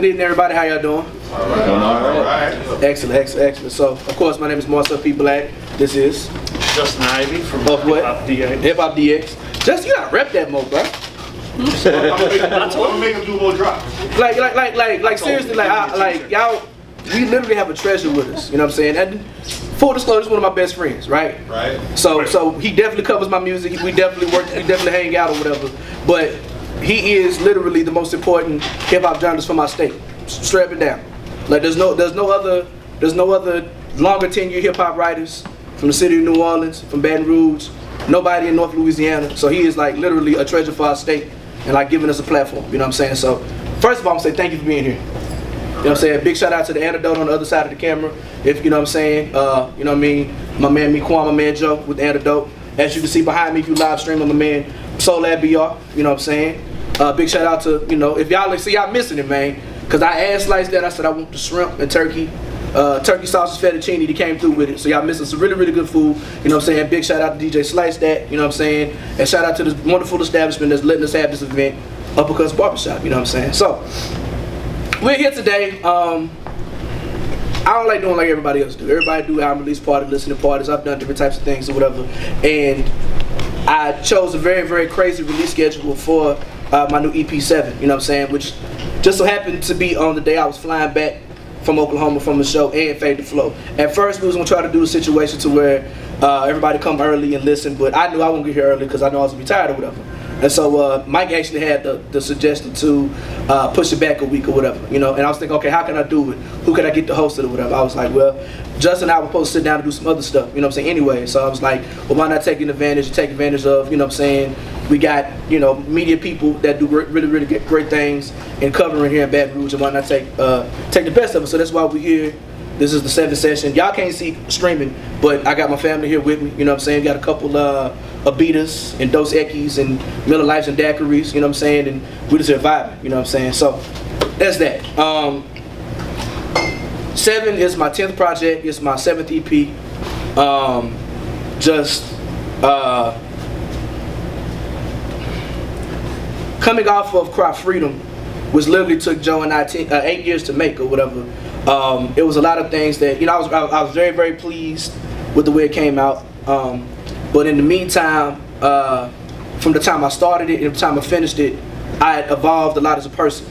Good evening, everybody. How y'all doing? All right. Excellent, excellent, excellent. So, of course, my name is Marcel P Black. This is Justin Ivey from Hip Hop DX. Just you gotta rep that more, bro. I'm gonna make him do more drops. Like seriously, like y'all, we literally have a treasure with us. You know what I'm saying? And full disclosure, he's one of my best friends, right? Right. So he definitely covers my music. We definitely work. We definitely hang out or whatever. But he is literally the most important hip hop journalist for my state. Strap it down. Like there's no other longer tenure hip hop writers from the city of New Orleans, from Baton Rouge, nobody in North Louisiana. So he is like literally a treasure for our state and like giving us a platform. You know what I'm saying? So first of all, I'm gonna say thank you for being here. You know what I'm saying? Big shout out to the antidote on the other side of the camera. If you know what I'm saying, you know what I mean? My man Mequan, my man Joe with the antidote. As you can see behind me, if you live streaming, my man Soul Lab BR. You know what I'm saying? Big shout out to, you know, if y'all see y'all missing it, man. Cause I asked Slice that, I said I want the shrimp and turkey. Turkey sausage fettuccine, he came through with it. So y'all missing some really, really good food. You know what I'm saying? Big shout out to DJ Slice that, you know what I'm saying? And shout out to this wonderful establishment that's letting us have this event, Uppercuts Barbershop, you know what I'm saying? So, we're here today. I don't like doing like everybody else do. Everybody do album release party, listening parties. I've done different types of things or whatever. And I chose a very, very crazy release schedule for my new EP7, you know what I'm saying? Which just so happened to be on the day I was flying back from Oklahoma from the show and Fade to Flow. At first we was gonna try to do a situation to where everybody come early and listen, but I knew I wouldn't get here early because I know I was gonna be tired or whatever. And so Mike actually had the suggestion to push it back a week or whatever, you know. And I was thinking, okay, how can I do it? Who can I get to host it or whatever? I was like, well, Justin and I were supposed to sit down and do some other stuff, you know what I'm saying, anyway. So I was like, well, why not take advantage of, you know what I'm saying, we got, you know, media people that do really, really great things in covering here in Baton Rouge, and why not take the best of it? So that's why we're here. This is the 7th session. Y'all can't see streaming, but I got my family here with me, you know what I'm saying. Got a couple Abitas and Dos Equis and Miller Lights and daiquiris, you know what I'm saying, and we just here vibing, you know what I'm saying. So that's that. 7 is my 10th project. It's my 7th EP. Coming off of Cry Freedom, which literally took Joe and I 8 years to make or whatever. It was a lot of things that, you know, I was very, very pleased with the way it came out. But in the meantime, from the time I started it and the time I finished it, I had evolved a lot as a person.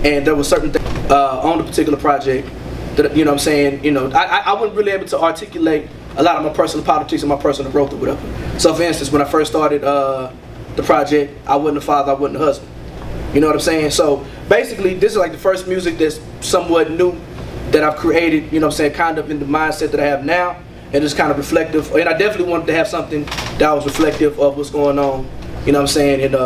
And there were certain things on the particular project that, you know what I'm saying, you know, I wasn't really able to articulate a lot of my personal politics and my personal growth or whatever. So for instance, when I first started the project, I wasn't a father, I wasn't a husband. You know what I'm saying? So basically, this is like the first music that's somewhat new that I've created, you know what I'm saying, kind of in the mindset that I have now. And it's kind of reflective. And I definitely wanted to have something that was reflective of what's going on, you know what I'm saying, in,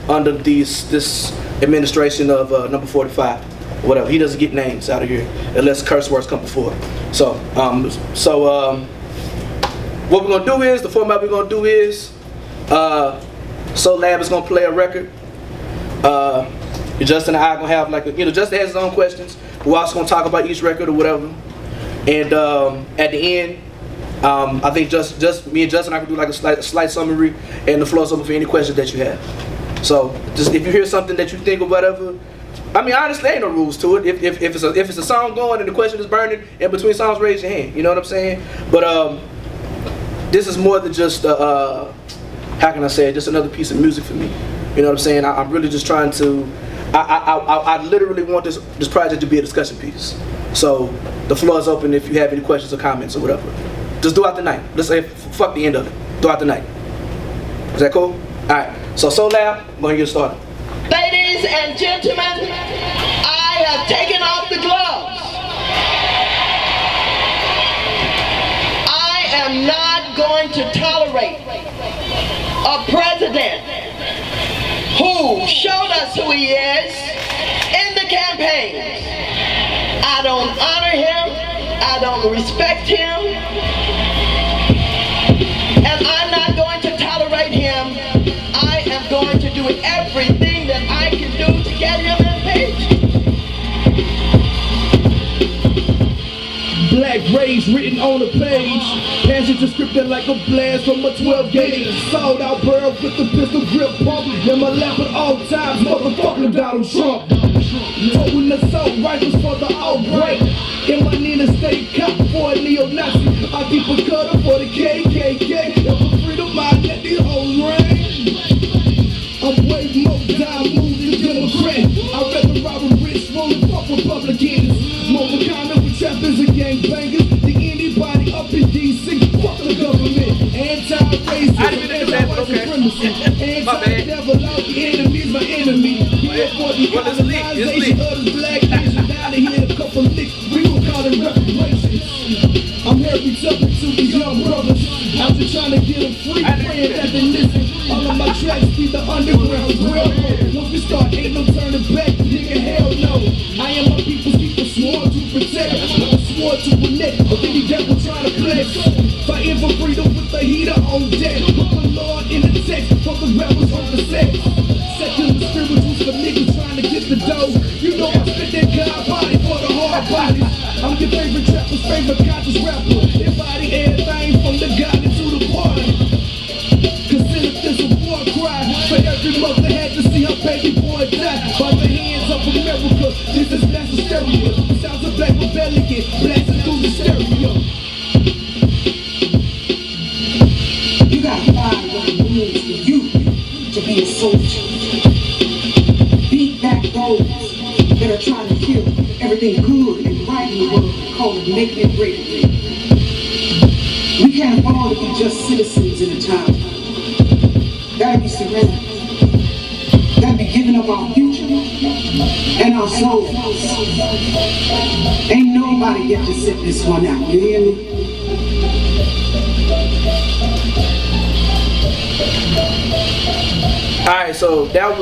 under this administration of number 45, or whatever. He doesn't get names out of here unless curse words come before. So, what we're gonna do is, the format we're gonna do is, Soul Lab is gonna play a record. Justin and I are gonna have like, you know, Justin has his own questions. We're also gonna talk about each record or whatever. And at the end, I think just me and Justin, I can do like a slight summary, and the floor's open for any questions that you have. So just if you hear something that you think or whatever, I mean honestly, ain't no rules to it. If it's a song going and the question is burning, in between songs, raise your hand. You know what I'm saying? But this is more than just how can I say it? Just another piece of music for me. You know what I'm saying? I'm really just trying to. I literally want this project to be a discussion piece. So the floor is open if you have any questions or comments or whatever. Just throughout the night. Let's say fuck the end of it. Throughout the night. Is that cool? Alright. So Soul Lab, we're gonna get started. Ladies and gentlemen, I have taken off the gloves. I am not going to tolerate a president who showed us who he is in the campaign. I don't honor him, I don't respect him, and I'm not going to tolerate him. I am going to do everything that I can do to get him impeached. Black rays written on the page, passing to scripted like a blast from a 12 gauge. Sold out bird with the pistol grip pump in my lap at all times, motherfucking Donald Trump. Towing assault rifles for the outbreak. In my Nina state cop for a neo-Nazi. I keep a cutter for the KKK. And for freedom, I let these hoes ring. I'm way more down mood than Democrat. I'd rather rob a rich, rolling fuck Republicans. More common with trappers and gangbangers than anybody up in D.C. Fuck the government. Anti-racist, anti-white supremacy. Anti-devil, all the enemies, my enemy. Here for the colonization of the black nation. Down to hit a couple licks, we gon' call it reparations. I'm Harry Tubman to these young brothers. Out there trying to get them free, praying that they listen. All of my tracks be the underground railroad. Once we start, ain't no turning back, nigga, hell no. I am my people's people sworn to protect. I'm sworn to connect, of any devil trying to flex. Fighting for freedom with the heater on deck. Put the Lord in the text, fuck the rebels on the sex. Secular spirituals for niggas trying to get the dough. You know I spit that God body for the hard bodies. I'm your favorite trapper's favorite conscious rapper. Embody everything from the garden to the party. Consider this a war cry for every mother had to see her baby boy die by the hands of America. This is mass hysteria. Sounds of black rebellion blasting through the stereo. You gotta find what it means for you to be a soldier. Beat back those that are trying to kill everything good and right in the world, call it making it great again. We can't afford to be just citizens in a town. Gotta be surrendered. Gotta be giving up our future and our souls. Ain't nobody get to sit this one out, you hear me? Alright, so that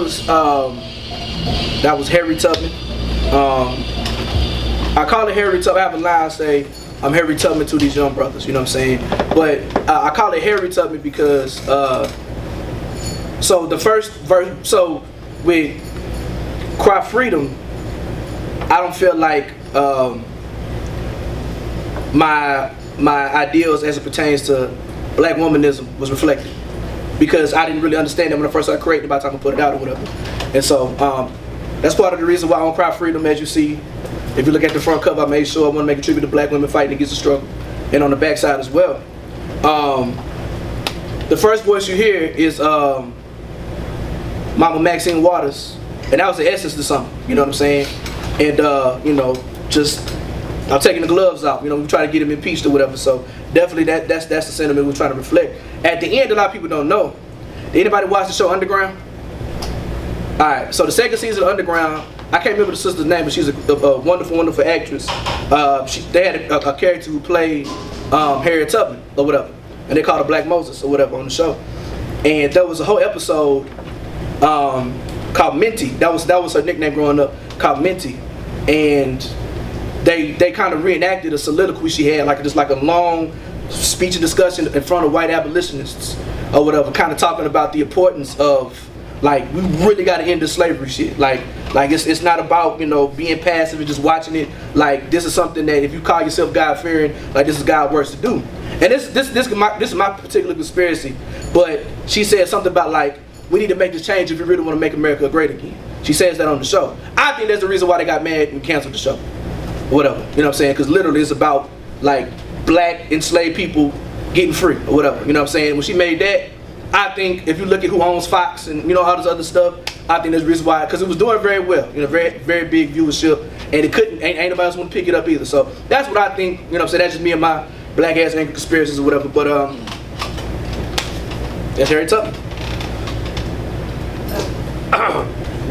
was Harry Tubman. I call it Harry Tubman. I have a line say, I'm Harry Tubman to these young brothers, you know what I'm saying? But I call it Harry Tubman because, so the first verse, so with Cry Freedom, I don't feel like my ideals as it pertains to black womanism was reflected. Because I didn't really understand it when I first started creating it by the time I put it out or whatever. And so that's part of the reason why on Cry Freedom, as you see, if you look at the front cover, I made sure I want to make a tribute to black women fighting against the struggle. And on the back side as well. The first voice you hear is Mama Maxine Waters. And that was the essence to something, you know what I'm saying? And, you know, just, I'm taking the gloves off, you know, we try to get him impeached or whatever. So definitely that's the sentiment we're trying to reflect. At the end, a lot of people don't know. Did anybody watch the show Underground? Alright, so the second season of Underground, I can't remember the sister's name, but she's a wonderful, wonderful actress. They had a character who played Harriet Tubman or whatever. And they called her Black Moses or whatever on the show. And there was a whole episode called Minty. That was her nickname growing up, called Minty. And they kind of reenacted a soliloquy she had, like a long speech and discussion in front of white abolitionists or whatever, kind of talking about the importance of, like, we really got to end the slavery shit. Like it's not about, you know, being passive and just watching it. Like, this is something that if you call yourself God-fearing, like, this is God's works to do. And this is my particular conspiracy. But she said something about, like, we need to make this change if we really want to make America great again. She says that on the show. I think that's the reason why they got mad and canceled the show. Whatever, you know what I'm saying? Because literally it's about, like, black enslaved people getting free or whatever, you know what I'm saying? When she made that, I think if you look at who owns Fox and, you know, all this other stuff, I think there's a reason why, because it was doing very well, you know, very, very big viewership, and it couldn't, ain't nobody else want to pick it up either. So that's what I think, you know what I'm saying? That's just me and my black ass anchor conspiracies or whatever, but that's Harry Tubman.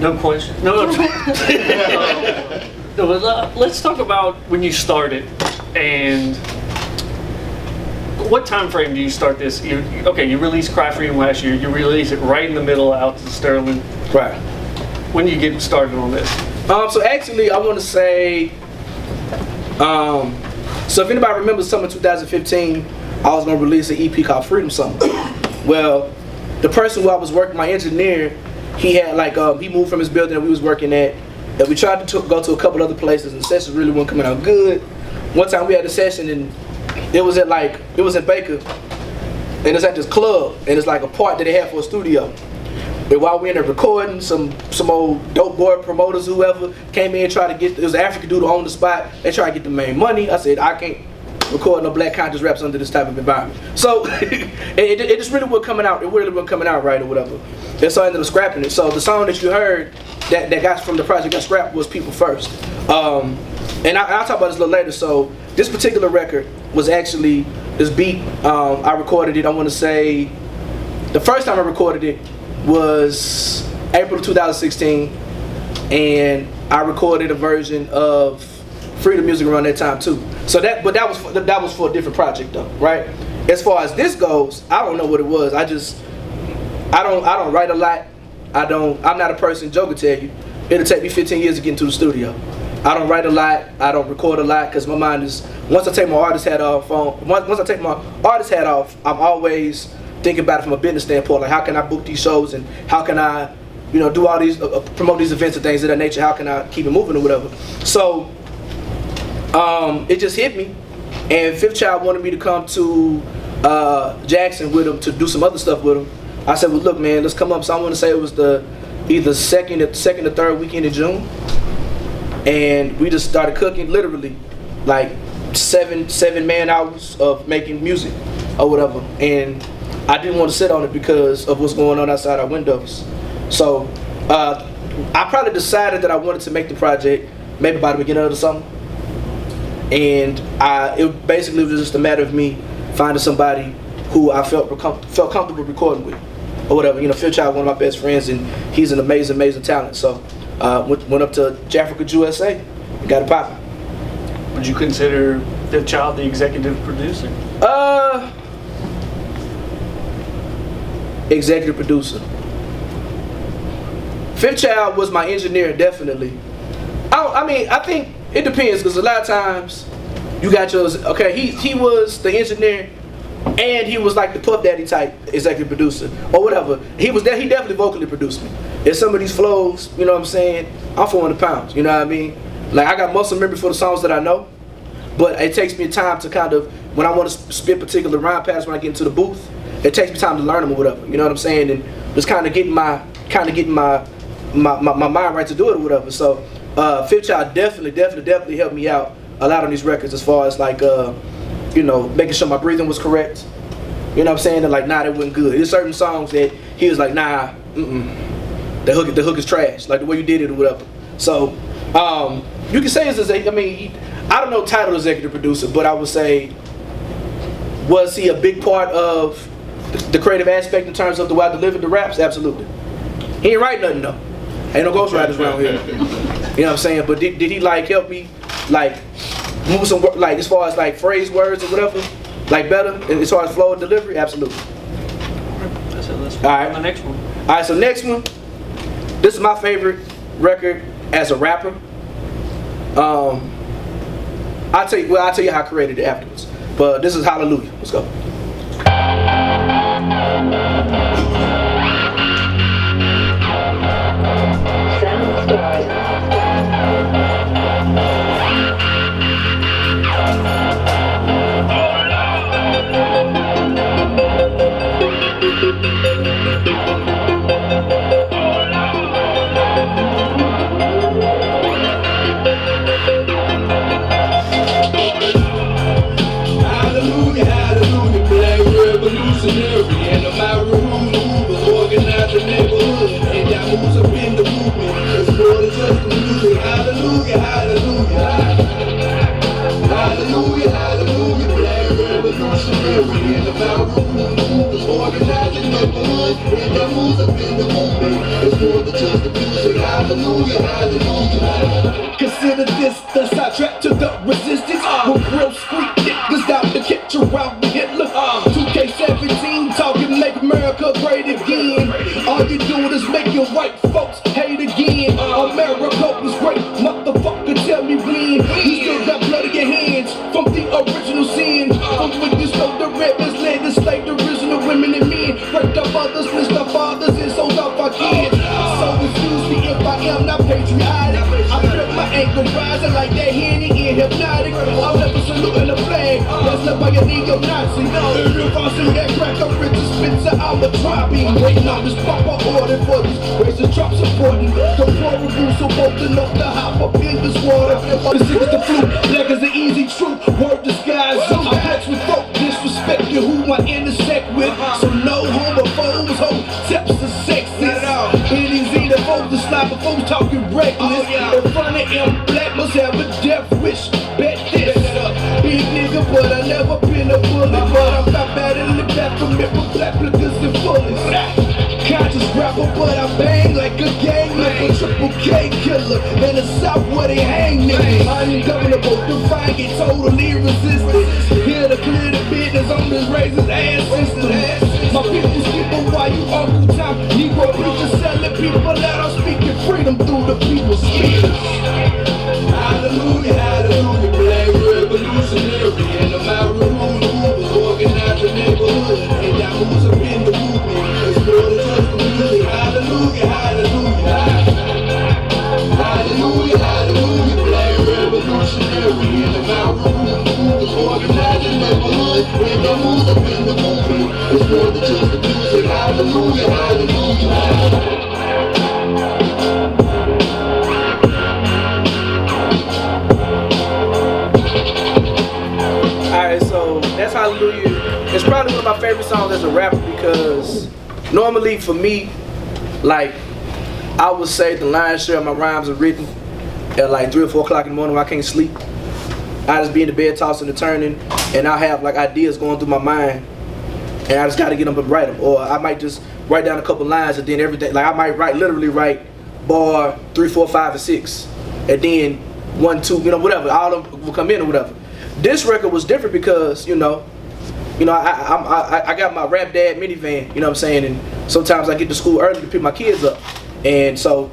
No question. No. Let's talk about when you started and what time frame do you start this? Okay, you released Cry Freedom last year. You released it right in the middle out to Sterling. Right. When do you get started on this? So actually, I want to say, so if anybody remembers summer 2015, I was going to release an EP called Freedom Summer. Well, the person who I was working, my engineer, he had he moved from his building that we was working at, and we tried to go to a couple other places, and the sessions really weren't coming out good. One time we had a session, and it was in Baker, and it's at this club, and it's like a part that they had for a studio. And while we in there recording, some old dope boy promoters, whoever, came in and tried to get, it was an African dude on the spot, they tried to get the main money. I said, I can't record no black conscious raps under this type of environment. So it just really wasn't coming out, right or whatever. And so I ended up scrapping it. So the song that you heard that got from the project got scrapped was People First. And I'll talk about this a little later. So this particular record was actually, this beat, I recorded it, I want to say, the first time I recorded it was April of 2016, and I recorded a version of Freedom Music around that time too. So that was for a different project though, right? As far as this goes, I don't know what it was. I don't write a lot. I'm not a person, Joe could tell you, it'll take me 15 years to get into the studio. I don't write a lot, I don't record a lot, because my mind is, once I take my artist hat off, I'm always thinking about it from a business standpoint, like how can I book these shows and how can I, do all these, promote these events and things of that nature, how can I keep it moving or whatever. So, it just hit me, and Fifth Child wanted me to come to Jackson with him to do some other stuff with him. I said, well look man, let's come up. So I want to say it was the either second or third weekend in June, and we just started cooking, literally like seven man hours of making music or whatever. And I didn't want to sit on it because of what's going on outside our windows. So I probably decided that I wanted to make the project maybe by the beginning of the summer, and it basically was just a matter of me finding somebody who I felt comfortable recording with or whatever. Fifth Child, one of my best friends, and he's an amazing talent. So went up to Jafrica, USA, and got it popping. Would you consider Fifth Child the executive producer? Executive producer. Fifth Child was my engineer, definitely. I think it depends, because a lot of times you got yours. Okay, he was the engineer, and he was like the Puff Daddy type executive producer or whatever. He definitely vocally produced me. And some of these flows, you know what I'm saying, I'm 400 pounds, you know what I mean? Like, I got muscle memory for the songs that I know, but it takes me time to kind of, when I want to spit particular rhyme patterns when I get into the booth, it takes me time to learn them or whatever, you know what I'm saying? And just kind of getting my mind right to do it or whatever. So Fifth Child definitely helped me out a lot on these records, as far as like making sure my breathing was correct. You know what I'm saying? And like, nah, that wasn't good. There's certain songs that he was like, nah, the hook is trash, like the way you did it or whatever. So you can say I don't know title executive producer, but I would say, was he a big part of the creative aspect in terms of the way I delivered the raps? Absolutely. He ain't write nothing though. Ain't no ghostwriters around here. You know what I'm saying? But did he like help me like move some, like as far as like phrase words or whatever, like better as far as flow and delivery? Absolutely. That's it. Let's all right. On the next one. All right. So next one. This is my favorite record as a rapper. I'll tell you how I created it afterwards. But this is Hallelujah. Let's go. And the maroon movers organize the neighborhood, and that moves up in the movement. It's more than just the music. Hallelujah, hallelujah, hallelujah, hallelujah. Black revolutionary, and the maroon movers organize the neighborhood, and that moves up in the movement. It's more than just the music. Hallelujah, hallelujah. Consider this the soundtrack to the resistance. With real street niggas out to catch around with Hitler. 2K17 talking make America great again. All you do is make your white folks hate again. America was great, motherfucker, tell me when. You still got blood in your hands from the original sin. From when you stole the rebels, led the slave, the original women and men. Raped our mothers, missed our fathers, and sold off our kids. So excuse me if I am not patriotic. I feel my anger rising like that Henny in hypnotic. I'm never saluting the flag. That's left by your neo-Nazi. And if I see that crack, I'm Richard Spencer, I'm a dropping. Waiting on this proper order for these racist drops supporting. Deplorable, so bold enough to hop up in this water. This is the fluke, black is the easy truth. Word disguise, I'm blessed with folk disrespecting who I intersect with. So no homophobes, hope tips are sexist. It is either folks to slap or folks talking reckless. In front of him, black must have a death wish. Bet this. Big nigga, but I never been a bully. But I'm not bad in the back from it for black niggas and fullest. Conscious rapper, but I bang like a gang member. Triple K killer. In the South where they hang niggas. I ain't governable, defying it, totally resistant. Here to clear the business on this racist ass system. My people skip while you Uncle Tom. Negro preachers selling people that are speaking freedom through the people's speech. Hallelujah, hallelujah, black revolutionary. And the mountain movers organize the neighborhood. And that moves up in the movement. It's more than just the music. Hallelujah, hallelujah. Hallelujah, hallelujah, black revolutionary. And the mountain movers organize the neighborhood. And that moves up in the movement. It's more than just the music. Hallelujah, hallelujah. Alright, so that's Hallelujah. It's probably one of my favorite songs as a rapper because normally for me, like, I would say the lion's share of my rhymes are written at like 3 or 4 o'clock in the morning when I can't sleep. I just be in the bed tossing and turning, and I have like ideas going through my mind, and I just gotta get them and write them. Or I might just write down a couple lines and then everything, like I might literally write bar 3, 4, 5, and 6, and then 1, 2, whatever, all of them will come in or whatever. This record was different because, I got my Rap Dad minivan, you know what I'm saying, and sometimes I get to school early to pick my kids up, and so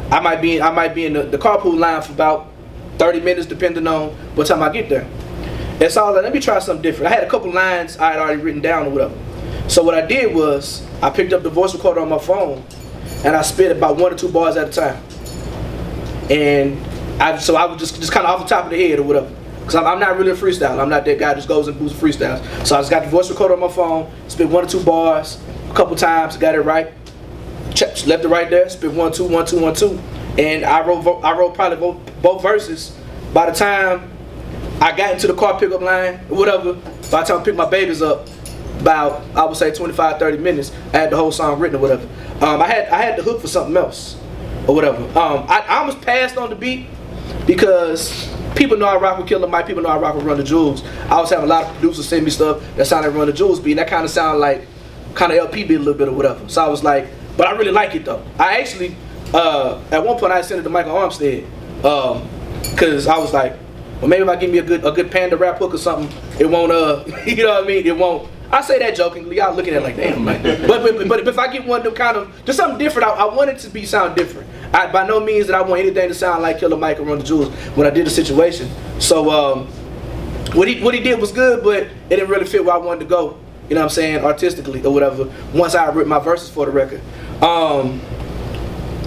I might be in the carpool line for about 30 minutes depending on what time I get there. And so let me try something different. I had a couple lines I had already written down or whatever. So what I did was I picked up the voice recorder on my phone and I spit about 1 or 2 bars at a time. And I was just kind of off the top of the head or whatever. Because I'm not really a freestyle. I'm not that guy that just goes and boosts freestyles. So I just got the voice recorder on my phone, spit 1 or 2 bars a couple times, got it right. Left it right there, spit 1, 2, 1, 2, 1, 2. And I wrote probably both verses. By the time I got into the car pickup line or whatever, by the time I picked my babies up, about, I would say 25, 30 minutes, I had the whole song written or whatever. I had the hook for something else or whatever. I almost passed on the beat because people know I rock with Killer Mike, people know I rock with Run the Jewels. I was having a lot of producers send me stuff that sounded like Run the Jewels beat, and that kind of sounded like kind of LP beat a little bit or whatever. So I was like, but I really like it though. I actually, at one point I sent it to Michael Armstead, because I was like, well, maybe if I give me a good Panda rap hook or something, it won't, you know what I mean? It won't. I say that jokingly. Y'all looking at it like, damn, man. But if I get one to kind of just something different, I want it to sound different. By no means that I want anything to sound like Killer Mike or Run the Jewels when I did the situation. So what he did was good, but it didn't really fit where I wanted to go. You know what I'm saying, artistically or whatever. Once I wrote my verses for the record.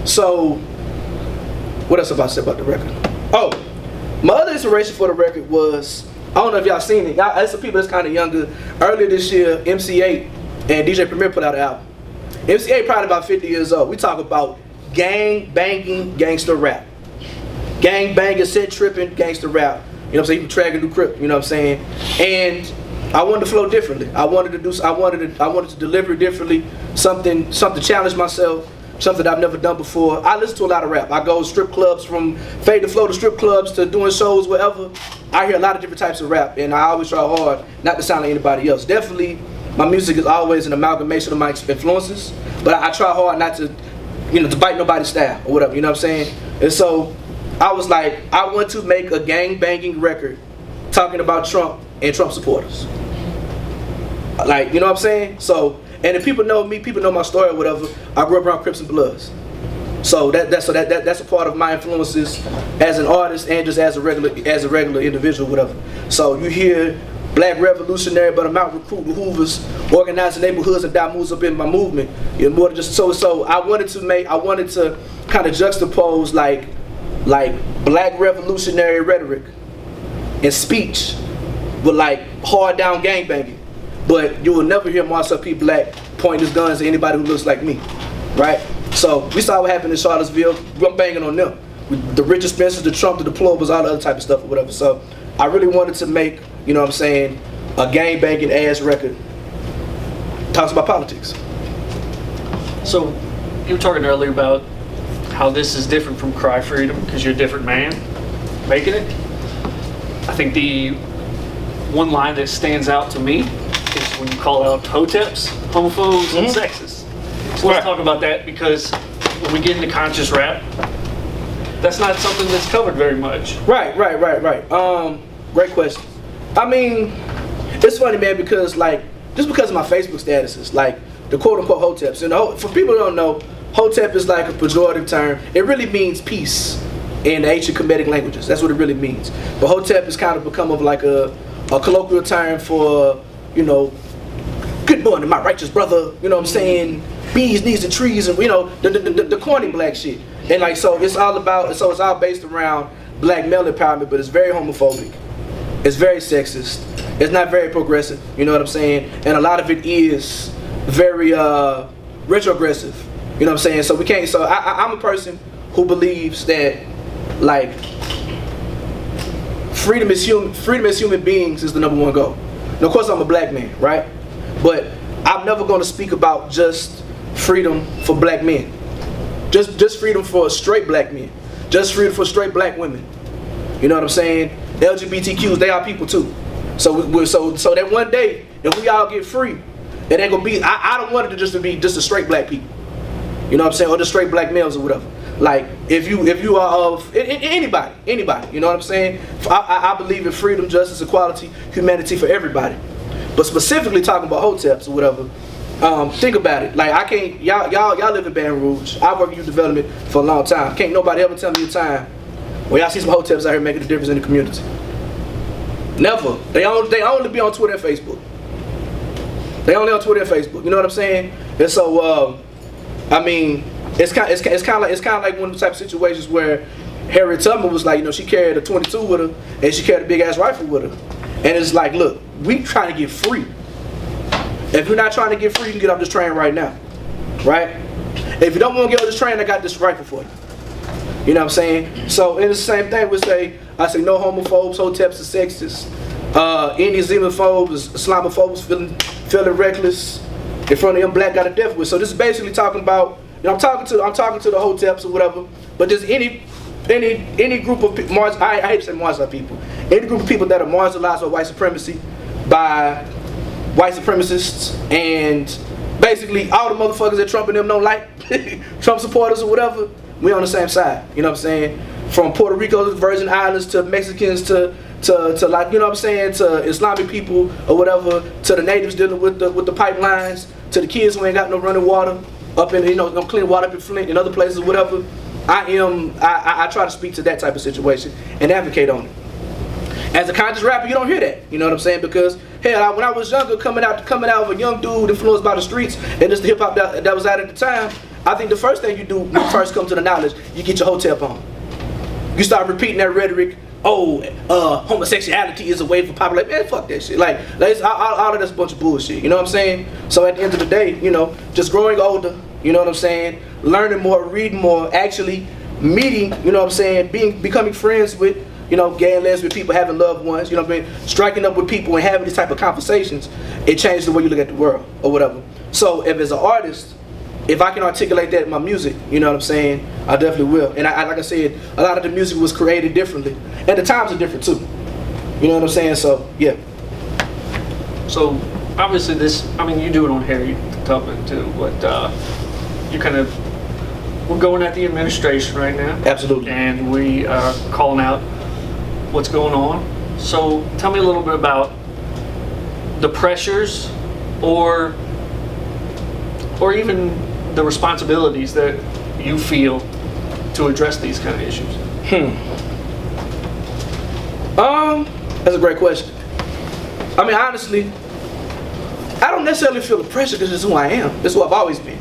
So what else about to say about the record? Oh, my other inspiration for the record was, I don't know if y'all seen it. There's some people that's kind of younger. Earlier this year, MC8 and DJ Premier put out an album. MC8 probably about 50 years old. We talk about gang banging gangster rap. Gang banging, set tripping gangster rap. You know what I'm saying? Even Trag and New Crip, you know what I'm saying? And I wanted to flow differently. I wanted to deliver it differently. Something to challenge myself. Something that I've never done before. I listen to a lot of rap. I go to strip clubs, from Fade to Flow to strip clubs to doing shows, whatever. I hear a lot of different types of rap, and I always try hard not to sound like anybody else. Definitely, my music is always an amalgamation of my influences, but I try hard not to, to bite nobody's style or whatever, you know what I'm saying? And so, I was like, I want to make a gang-banging record talking about Trump and Trump supporters. Like, you know what I'm saying? So, and if people know me, people know my story or whatever, I grew up around Crips and Bloods. So that's a part of my influences as an artist and just as a regular individual, whatever. So you hear Black revolutionary, but I'm out recruiting Hoovers, organizing neighborhoods, and that moves up in my movement. More than just so I wanted to kind of juxtapose like like black revolutionary rhetoric and speech with like hard down gangbanging, but you will never hear Marcel P Black point his guns at anybody who looks like me, right? So we saw what happened in Charlottesville. I'm banging on them. The Richard Spencers, the Trump, the deplorables, all the other type of stuff or whatever. So I really wanted to make, you know what I'm saying, a gangbanging ass record. Talks about politics. So you were talking earlier about how this is different from Cry Freedom because you're a different man making it. I think the one line that stands out to me is when you call out hoteps, homophobes, and sexists. So let's talk about that, because when we get into conscious rap, that's not something that's covered very much. Right. Great question. I mean, it's funny, man, because like, just because of my Facebook statuses, like the quote unquote hoteps, and for people who don't know, hotep is like a pejorative term. It really means peace in the ancient Kemetic languages. That's what it really means. But hotep has kind of become of like a colloquial term for, you know, good morning, my righteous brother, you know what I'm saying? Bees, knees, and trees, and you know, the corny black shit. And like, so it's all based around black male empowerment, but it's very homophobic. It's very sexist. It's not very progressive, you know what I'm saying? And a lot of it is very retrogressive, you know what I'm saying? So we can't, so I'm a person who believes that, like, freedom as human beings is the #1 goal. Now, of course, I'm a black man, right? But I'm never going to speak about just freedom for black men. Just freedom for straight black men. Just freedom for straight black women. You know what I'm saying? LGBTQs, they are people too. So so that one day, if we all get free, it ain't gonna be. I don't want it to be just a straight black people. You know what I'm saying? Or just straight black males or whatever. Like if you are of anybody, you know what I'm saying? I believe in freedom, justice, equality, humanity for everybody. But specifically talking about hoteps or whatever, think about it. Like I can't, y'all live in Baton Rouge. I work in youth development for a long time. Can't nobody ever tell me a time when y'all see some hoteps out here making a difference in the community. Never. They only be on Twitter and Facebook. They only on Twitter and Facebook. You know what I'm saying? And so, I mean, it's kind of like one of the type of situations where Harriet Tubman was like, you know, she carried a 22 with her and she carried a big ass rifle with her. And it's like, look, we trying to get free. If you're not trying to get free, you can get off this train right now, right? If you don't want to get off this train, I got this rifle for you. You know what I'm saying? So it's the same thing. I say no homophobes, hoteps, and sexists. Any xenophobes, Islamophobes feeling reckless in front of them black got a death with. So this is basically talking about, you know, I'm talking to the hoteps or whatever. But there's any group of people, I hate to say marginalized people, any group of people that are marginalized by white supremacy, by white supremacists, and basically all the motherfuckers that Trump and them don't like, Trump supporters or whatever, we on the same side. You know what I'm saying? From Puerto Rico to the Virgin Islands to Mexicans to like, you know what I'm saying, to Islamic people or whatever, to the natives dealing with the pipelines, to the kids who ain't got no running water up in, you know, no clean water up in Flint and other places or whatever. I try to speak to that type of situation and advocate on it. As a conscious rapper, you don't hear that. You know what I'm saying? Because hell, when I was younger, coming out of a young dude influenced by the streets and just the hip hop that was out at the time, I think the first thing you do when you first come to the knowledge, you get your hotep on. You start repeating that rhetoric. Oh, homosexuality is a way for popular. Man, fuck that shit. Like all of that's a bunch of bullshit. You know what I'm saying? So at the end of the day, you know, just growing older. You know what I'm saying? Learning more, reading more, actually meeting. You know what I'm saying? Becoming friends with, you know, gay and lesbian people, having loved ones. You know what I mean? Striking up with people and having these type of conversations. It changes the way you look at the world or whatever. So if as an artist, if I can articulate that in my music, you know what I'm saying, I definitely will. And like I said, a lot of the music was created differently. And the times are different too. You know what I'm saying? So, yeah. So, obviously you do it on Harriet Tubman too, but you kind of, we're going at the administration right now. Absolutely. And we are calling out what's going on. So, tell me a little bit about the pressures or even the responsibilities that you feel to address these kind of issues. That's a great question. I mean, honestly, I don't necessarily feel the pressure because it's who I am. It's who I've always been.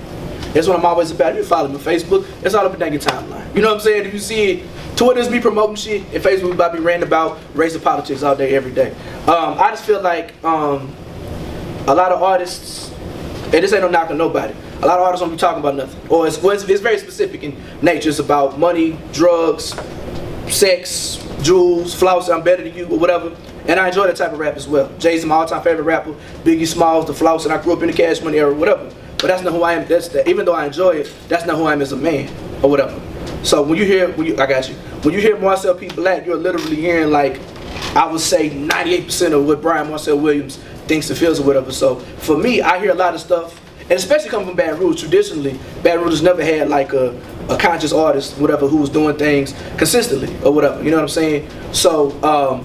That's what I'm always about. If you follow me on Facebook, it's all up and down your timeline. You know what I'm saying? If you see it, Twitter is me promoting shit, and Facebook about me ranting about race and politics all day, every day. I just feel like a lot of artists, and this ain't no knock on nobody, a lot of artists don't be talking about nothing. Or it's very specific in nature. It's about money, drugs, sex, jewels, flouse, I'm better than you, or whatever. And I enjoy that type of rap as well. Jay-Z, my all-time favorite rapper. Biggie Smalls, the flouse, and I grew up in the Cash Money era, whatever. But that's not who I am. Even though I enjoy it, that's not who I am as a man, or whatever. So when you hear, I got you. When you hear Marcel P Black, you're literally hearing, like, I would say 98% of what Brian Marcel Williams thinks and feels or whatever. So for me, I hear a lot of stuff, and especially coming from Baton Rouge. Traditionally, Baton Rouge has never had like a conscious artist, whatever, who was doing things consistently or whatever. You know what I'm saying? So, I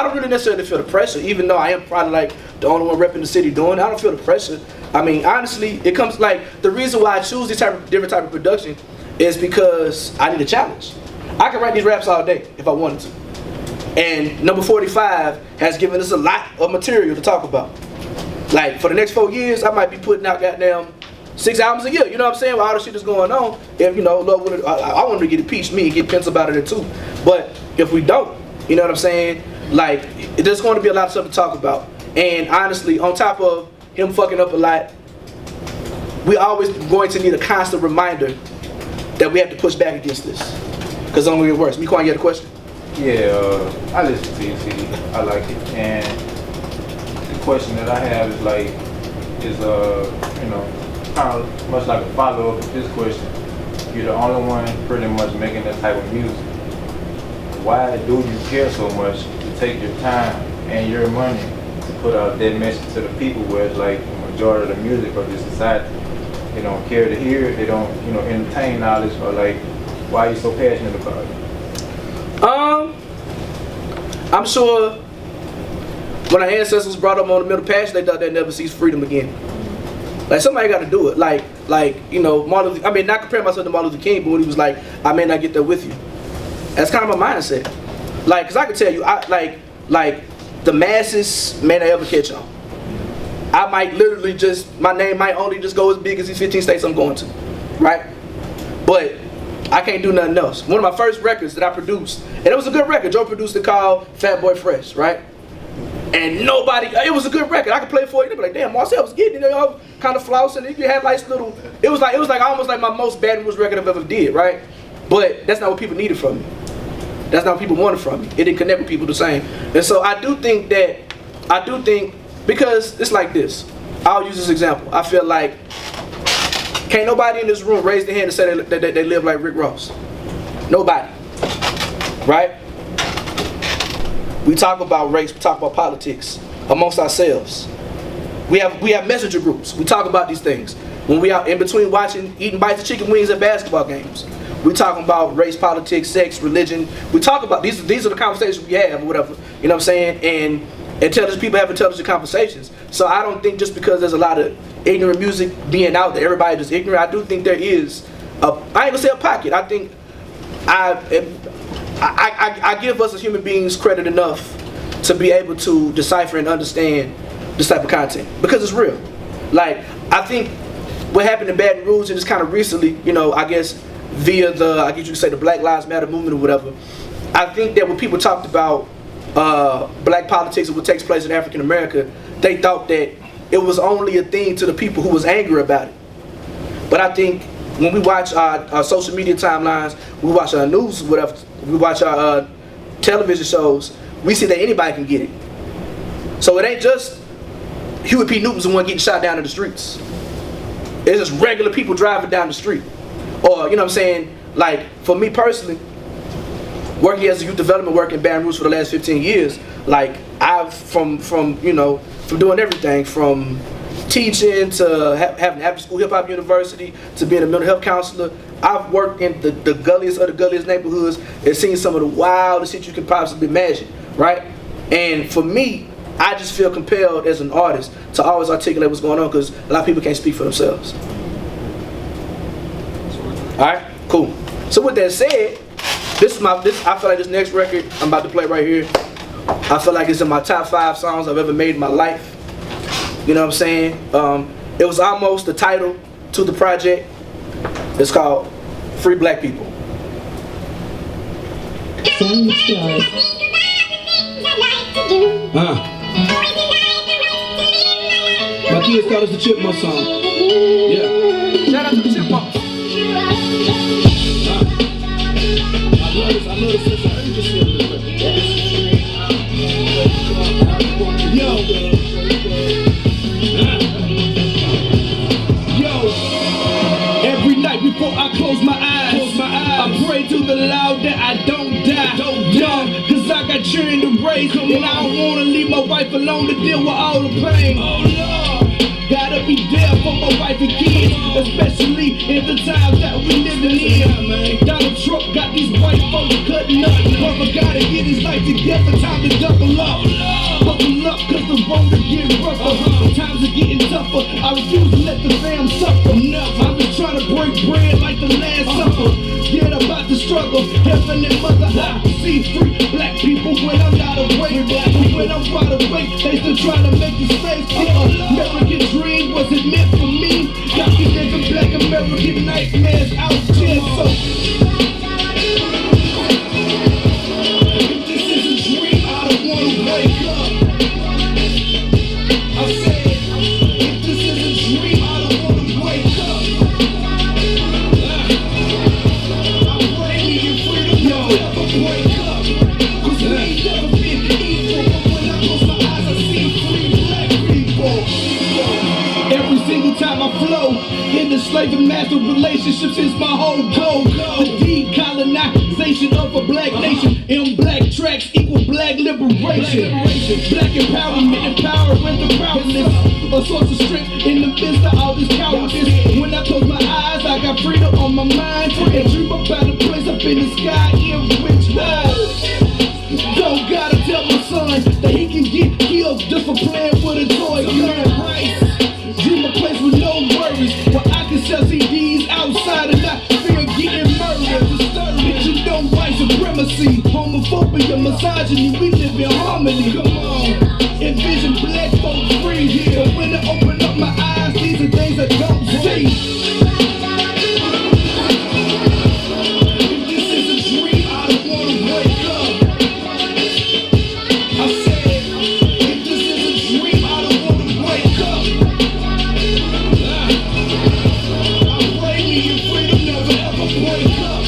don't really necessarily feel the pressure, even though I am probably like the only one repping the city doing it. I don't feel the pressure. I mean, honestly, it comes like the reason why I choose this different type of production is because I need a challenge. I can write these raps all day if I wanted to. And number 45 has given us a lot of material to talk about. Like, for the next 4 years, I might be putting out goddamn 6 albums a year. You know what I'm saying? With all the shit that's going on. If, you know, Lord willing, I want to get impeached, me, and get pencil about it too. But if we don't, you know what I'm saying? Like, there's going to be a lot of stuff to talk about. And honestly, on top of him fucking up a lot, we always going to need a constant reminder that we have to push back against this. Because it's only get worse. Mequan, you had a question? Yeah, I listen to your CD. I like it. And the question that I have is like, you know, kind of much like a follow-up to this question. You're the only one pretty much making that type of music. Why do you care so much to take your time and your money to put out that message to the people, where it's like the majority of the music of this society, they don't care to hear it, they don't, you know, entertain knowledge, or like, why are you so passionate about it? I'm sure when our ancestors brought them on the Middle Passage, they thought they'd never see freedom again. Like, somebody got to do it. Like, you know, Martin, I mean, not comparing myself to Martin Luther King, but when he was like, I may not get there with you. That's kind of my mindset. Like, cause I can tell you, like the masses may not ever catch on. I might literally my name might only just go as big as these 15 states I'm going to, right? But I can't do nothing else. One of my first records that I produced, and it was a good record. Joe produced it, called Fat Boy Fresh, right? And nobody, it was a good record. I could play it for you. They'd be like, damn, Marcel was getting it, you know, kind of flousing. You had like little, it was like almost like my most Baton Rouge record I've ever did, right? But that's not what people needed from me. That's not what people wanted from me. It didn't connect with people the same. And so I do think, because it's like this. I'll use this example. I feel like, can't nobody in this room raise their hand and say that they live like Rick Ross. Nobody. Right? We talk about race, we talk about politics amongst ourselves. We have messenger groups. We talk about these things. When we out in between eating bites of chicken wings at basketball games, we talking about race, politics, sex, religion. We talk about these are the conversations we have or whatever. You know what I'm saying? And intelligent people have intelligent conversations. So I don't think just because there's a lot of ignorant music being out there, everybody just ignorant. I do think there is I ain't gonna say a pocket. I think I give us as human beings credit enough to be able to decipher and understand this type of content because it's real. Like, I think what happened in Baton Rouge, and it's kind of recently, you know, I guess via I guess you could say the Black Lives Matter movement or whatever. I think that when people talked about black politics and what takes place in African America, they thought that it was only a thing to the people who was angry about it. But I think when we watch our social media timelines, we watch our news, whatever, we watch our television shows, we see that anybody can get it. So it ain't just Huey P. Newton's the one getting shot down in the streets. It's just regular people driving down the street. Or, you know what I'm saying, like, for me personally, working as a youth development worker in Baton Rouge for the last 15 years, like, I've, from doing everything, from teaching to having after school hip hop university to being a mental health counselor. I've worked in the gulliest of the gulliest neighborhoods and seen some of the wildest shit you can possibly imagine, right? And for me, I just feel compelled as an artist to always articulate what's going on because a lot of people can't speak for themselves. Alright, cool. So with that said, I feel like this next record I'm about to play right here, I feel like it's in my top 5 songs I've ever made in my life. You know what I'm saying? It was almost the title to the project. It's called Free Black People. Sound stars. My kids call us the Chipmunk song. Yeah. Shout out to the Chipmunks. I love this sense of urgency a little bit. Every night before I close my eyes, I pray to the Lord that I don't die. Cause I got children to raise, and I don't wanna leave my wife alone to deal with all the pain. Oh Lord, gotta be there for my wife and kids, especially in the times that we living in. Donald Trump got these white folks cutting up. Brother gotta get his life together, time to double up. Buckle up, cause the road is getting rougher. Times are getting tougher. I refuse to let the fam suffer. I'm just trying to break bread like the Last Supper. Get about the struggle, heaven and mother. I see free black people when I'm not awake. But when I'm wide awake, they still trying to make the space. American dream wasn't meant for me. Got me living black American nightmares out there. So if this is a dream, I don't wanna wake up. I said, if this is a dream, I don't wanna wake up. I pray me in freedom, yo, never wake up. Cause we ain't never been equal. But when I close my eyes, I see free black people. Every single time I flow in the slave and master relationships is my whole goal. The decolonization of a black nation. In black tracks equal black liberation. Black empowerment, empowering the powerless. A source of strength in the midst of all this cowardice. When I close my eyes, I got freedom on my mind. And dream about a place up in the sky in which don't gotta tell my son that he can get killed just for playing with a toy gun. Dream a place with no worries, where I can sell CDs outside and not fear getting murdered. Disturbing, you know white supremacy, homophobia, misogyny, we live in harmony. Come on, envision black folks free here. But when I open up my eyes, these are things I don't see. If this is a dream, I don't wanna wake up. I said, if this is a dream, I don't wanna wake up. I pray me in freedom, never ever wake up.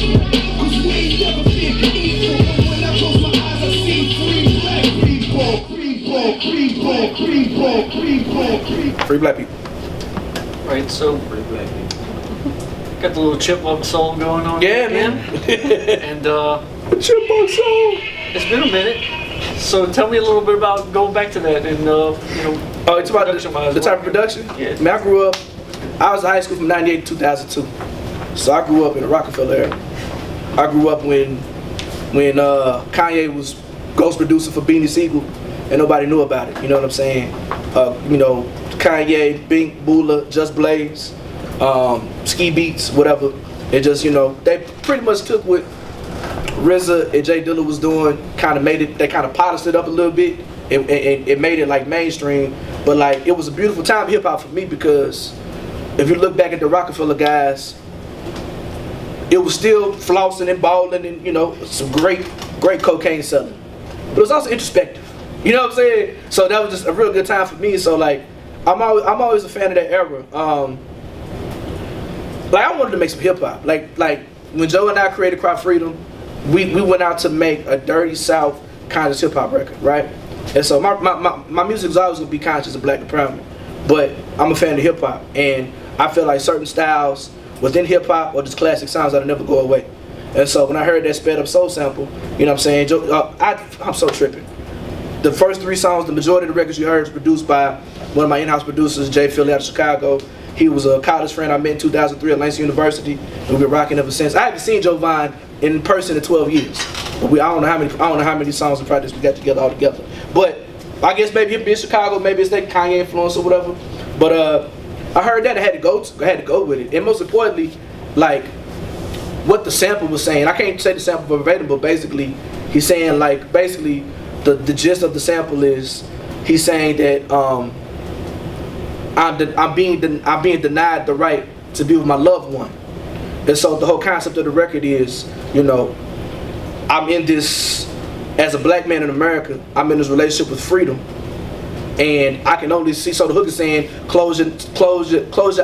Cause we ain't never been equal. But when I close my eyes, I see free black people. Free black people. Right, so got the little Chipmunk song going on. Yeah, again. man. And Chipmunk song. it's been a minute. So tell me a little bit about going back to that and Oh, it's about production-wise, the type of production? Yeah. Man, I grew up, I was in high school from 98 to 2002. So I grew up in the Rockefeller era. I grew up when Kanye was ghost producer for Beanie Siegel and nobody knew about it, you know what I'm saying? You know, Kanye, Bink, Bula, Just Blaze, Ski Beats, whatever. It just, you know, they pretty much took what RZA and Jay Dilla was doing, kind of made it, they kind of polished it up a little bit, and it made it like mainstream. But like, it was a beautiful time hip hop for me because if you look back at the Rockefeller guys, it was still flossing and balling and, you know, some great cocaine selling. But it was also introspective. You know what I'm saying? So that was just a real good time for me. So like, I'm always a fan of that era. Like I wanted to make some hip hop. Like when Joe and I created Crop Freedom, we went out to make a Dirty South conscious hip hop record, right? And so my music is always gonna be conscious of black empowerment. But I'm a fan of hip hop, and I feel like certain styles within hip hop or just classic sounds that'll never go away. And so when I heard that sped up soul sample, you know what I'm saying? I'm so tripping. The first 3 songs, the majority of the records you heard was produced by one of my in-house producers, Jay Philly out of Chicago. He was a college friend I met in 2003 at Langston University, and we've been rocking ever since. I haven't seen Joe Vine in person in 12 years. But I don't know how many songs and projects we got together all together. But I guess maybe it be in Chicago, maybe it's that Kanye influence or whatever. But I heard that I had to go with it. And most importantly, like what the sample was saying. I can't say the sample verbatim, but basically he's saying like the gist of the sample is he's saying that I'm being denied the right to be with my loved one. And so the whole concept of the record is, you know, I'm in this, as a black man in America, I'm in this relationship with freedom. And I can only see, so the hook is saying, close your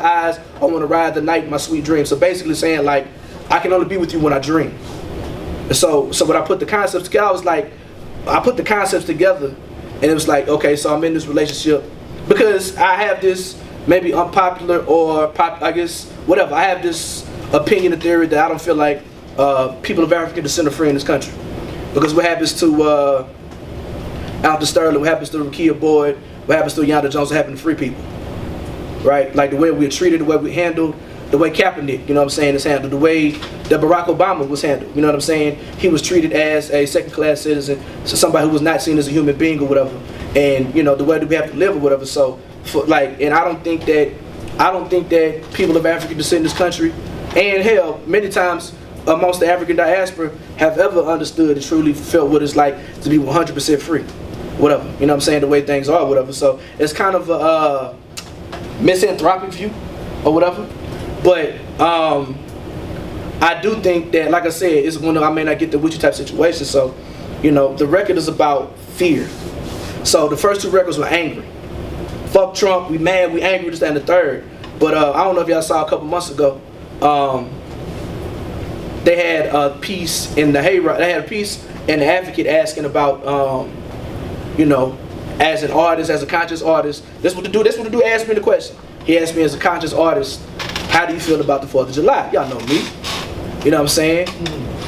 eyes, I want to ride the night in my sweet dreams. So basically saying like, I can only be with you when I dream. And so when I put the concepts together, I was like, I put the concepts together and it was like, okay, so I'm in this relationship because I have this maybe unpopular or I guess, whatever. I have this opinion or theory that I don't feel like people of African descent are free in this country. Because what happens to Alton Sterling, what happens to Rekia Boyd, what happens to Yonda Jones, what happened to free people, right? Like the way we're treated, the way we handled, the way Kaepernick, you know what I'm saying, is handled, the way that Barack Obama was handled, you know what I'm saying? He was treated as a second-class citizen, so somebody who was not seen as a human being or whatever, and you know the way that we have to live or whatever. So, and I don't think that people of African descent in this country, and hell, many times amongst the African diaspora, have ever understood and truly felt what it's like to be 100% free. Whatever, you know what I'm saying, the way things are, whatever. So it's kind of a misanthropic view or whatever. But I do think that, like I said, it's one of, I may not get the witchy type situation. So, you know, the record is about fear. So the first two records were angry. Fuck Trump, we mad, we angry, this, that, and the third. But I don't know if y'all saw a couple months ago, they had a piece in the they had a piece in the Advocate asking about, you know, as an artist, as a conscious artist, this what the dude asked me the question. He asked me as a conscious artist, how do you feel about the 4th of July? Y'all know me. You know what I'm saying?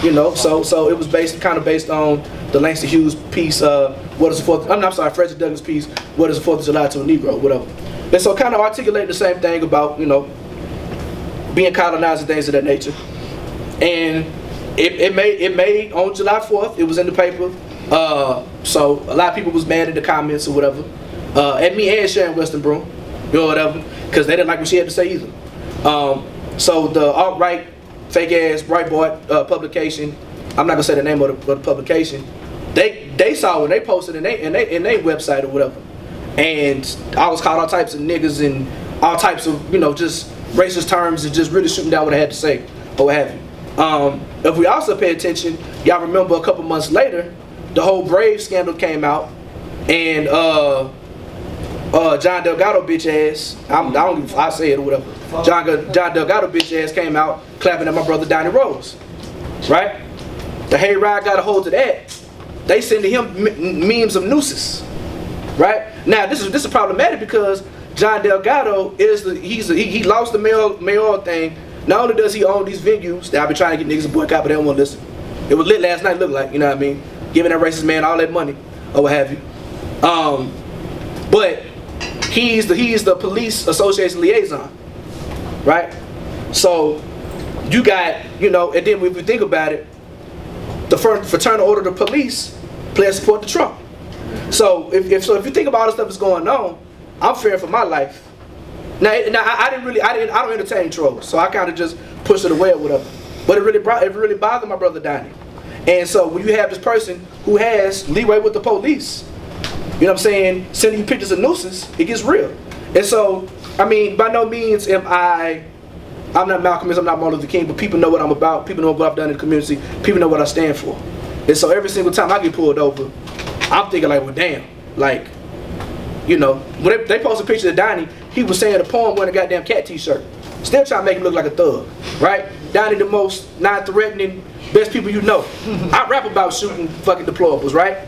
You know, so it was kind of based on the Langston Hughes piece, what is the 4th, I'm sorry, Frederick Douglass piece, what is the 4th of July to a Negro, whatever. And so kind of articulate the same thing about, you know, being colonized and things of that nature. And it made on July 4th, it was in the paper. So a lot of people was mad in the comments or whatever, at me and Sharon Westenbroom, you know, whatever, because they didn't like what she had to say either. So the alt-right, fake-ass Breitbart publication, I'm not gonna say the name of the publication, they saw when they posted in their website or whatever, and I was called all types of niggas and all types of, you know, just racist terms and just really shooting down what I had to say or what have you. If we also pay attention, y'all remember a couple months later, the whole Brave scandal came out, and John Delgado bitch ass, I say it or whatever. John Delgado bitch ass came out clapping at my brother Donnie Rose, right? The Hayride got a hold of that. They sending him memes of nooses, right? Now this is problematic because John Delgado he lost the mayoral thing. Not only does he own these venues that I've been trying to get niggas to boycott, but they don't want to listen. It was lit last night, looked like, you know what I mean? Giving that racist man all that money, or what have you. But he's the police association liaison, right? So you got, you know, and then if you think about it, the fraternal order of the police pledge support to Trump. So if you think about all the stuff that's going on, I'm fearing for my life. Now I don't entertain trolls, so I kind of just push it away or whatever. But it really bothered my brother Donnie. And so when you have this person who has leeway with the police, you know what I'm saying, sending you pictures of nooses, it gets real. And so, I mean, by no means am I'm not Malcolm X, I'm not Martin Luther King, but people know what I'm about, people know what I've done in the community, people know what I stand for. And so every single time I get pulled over, I'm thinking like, well damn, like, you know, when they posted pictures of Donnie, he was saying a poem wearing a goddamn cat t-shirt. Still trying to make him look like a thug, right? Donnie the most non-threatening, best people you know. I rap about shooting fucking deplorables, right?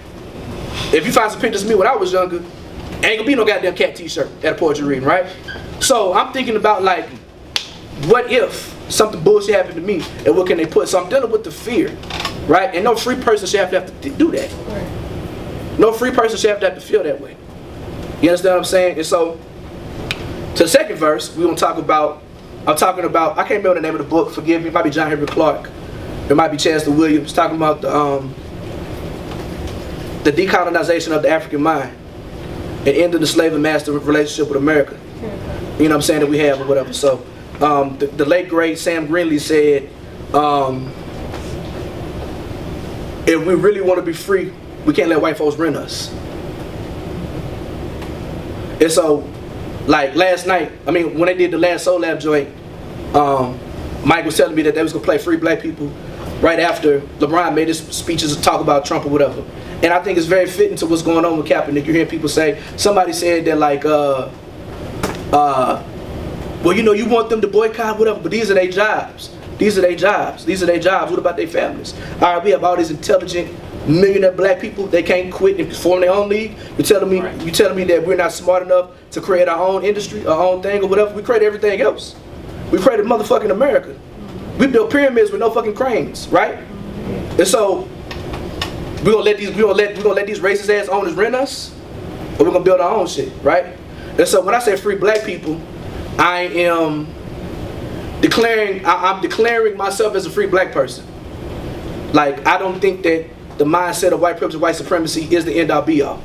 If you find some pictures of me when I was younger, ain't gonna be no goddamn cat t-shirt at a poetry reading, right? So I'm thinking about like, what if something bullshit happened to me and what can they put? So I'm dealing with the fear, right? And no free person should have to do that. No free person should have to feel that way. You understand what I'm saying? And so, to the second verse, we're gonna talk about, I can't remember the name of the book, forgive me, it might be John Henry Clark, it might be Chancellor Williams, talking about the decolonization of the African mind and ending the slave and master relationship with America. You know what I'm saying, that we have or whatever. So, the late great Sam Greenlee said, if we really want to be free, we can't let white folks rent us. And so, like last night, I mean, when they did the last Soul Lab joint, Mike was telling me that they was gonna play Free Black People right after LeBron made his speeches to talk about Trump or whatever. And I think it's very fitting to what's going on with Kaepernick. You're hearing people say, somebody said that like, well, you know, you want them to boycott, whatever, but these are their jobs. These are their jobs. These are their jobs. What about their families? All right, we have all these intelligent millionaire black people. They can't quit and form their own league. You're telling me that we're not smart enough to create our own industry, our own thing or whatever? We create everything else. We created motherfucking America. We built pyramids with no fucking cranes, right? And so we're gonna let these racist ass owners rent us, or we're gonna build our own shit, right? And so when I say free black people, I am declaring myself as a free black person. Like, I don't think that the mindset of white privilege and white supremacy is the end all be all.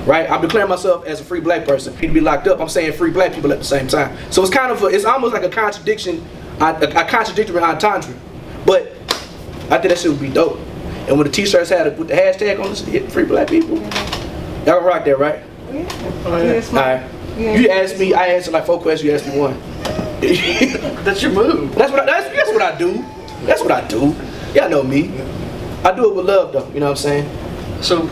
Right? I'm declaring myself as a free black person. Need to be locked up. I'm saying free black people at the same time. So it's kind of it's almost like a contradiction, a contradictory entendre. But I think that shit would be dope. And when the t-shirts had with the hashtag on this, hit free black people, y'all gonna rock that, right? Yeah. Alright. You asked me, I answered like 4 questions, you asked me 1. That's your move. That's what I do. That's what I do. Y'all know me. I do it with love though, you know what I'm saying? So,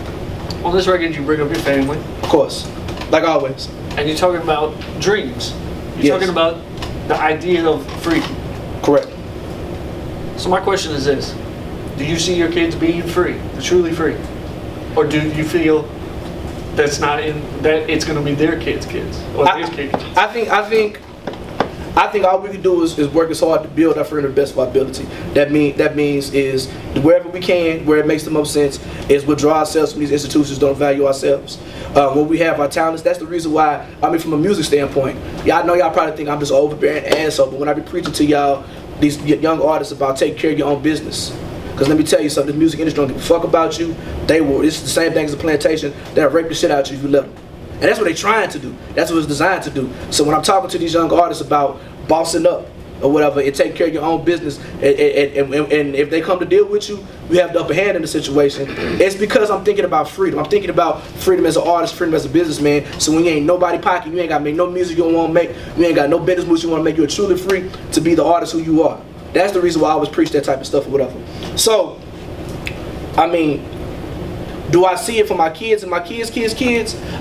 on this record you bring up your family. Of course. Like always. And you're talking about dreams. You're Yes. talking about the idea of freedom. Correct. So my question is this. Do you see your kids being free, truly free? Or do you feel that's not that it's going to be their kids' or their kids? I think all we can do is work as hard to build our freedom to the best of our ability. That means is wherever we can, where it makes the most sense, is withdraw ourselves from these institutions that don't value ourselves. When we have our talents, that's the reason why, I mean, from a music standpoint, y'all know y'all probably think I'm just an overbearing asshole, but when I be preaching to y'all, these young artists, about taking care of your own business. Because let me tell you something, the music industry don't give a fuck about you. It's the same thing as a plantation. They'll rape the shit out of you if you let them. And that's what they're trying to do. That's what it's designed to do. So when I'm talking to these young artists about bossing up or whatever, and taking care of your own business, and if they come to deal with you, you have the upper hand in the situation. It's because I'm thinking about freedom. I'm thinking about freedom as an artist, freedom as a businessman. So when you ain't nobody pocket, you ain't got to make no music you don't want to make, you ain't got no business moves you want to make, you're truly free to be the artist who you are. That's the reason why I always preach that type of stuff or whatever. So, I mean, do I see it for my kids and my kids?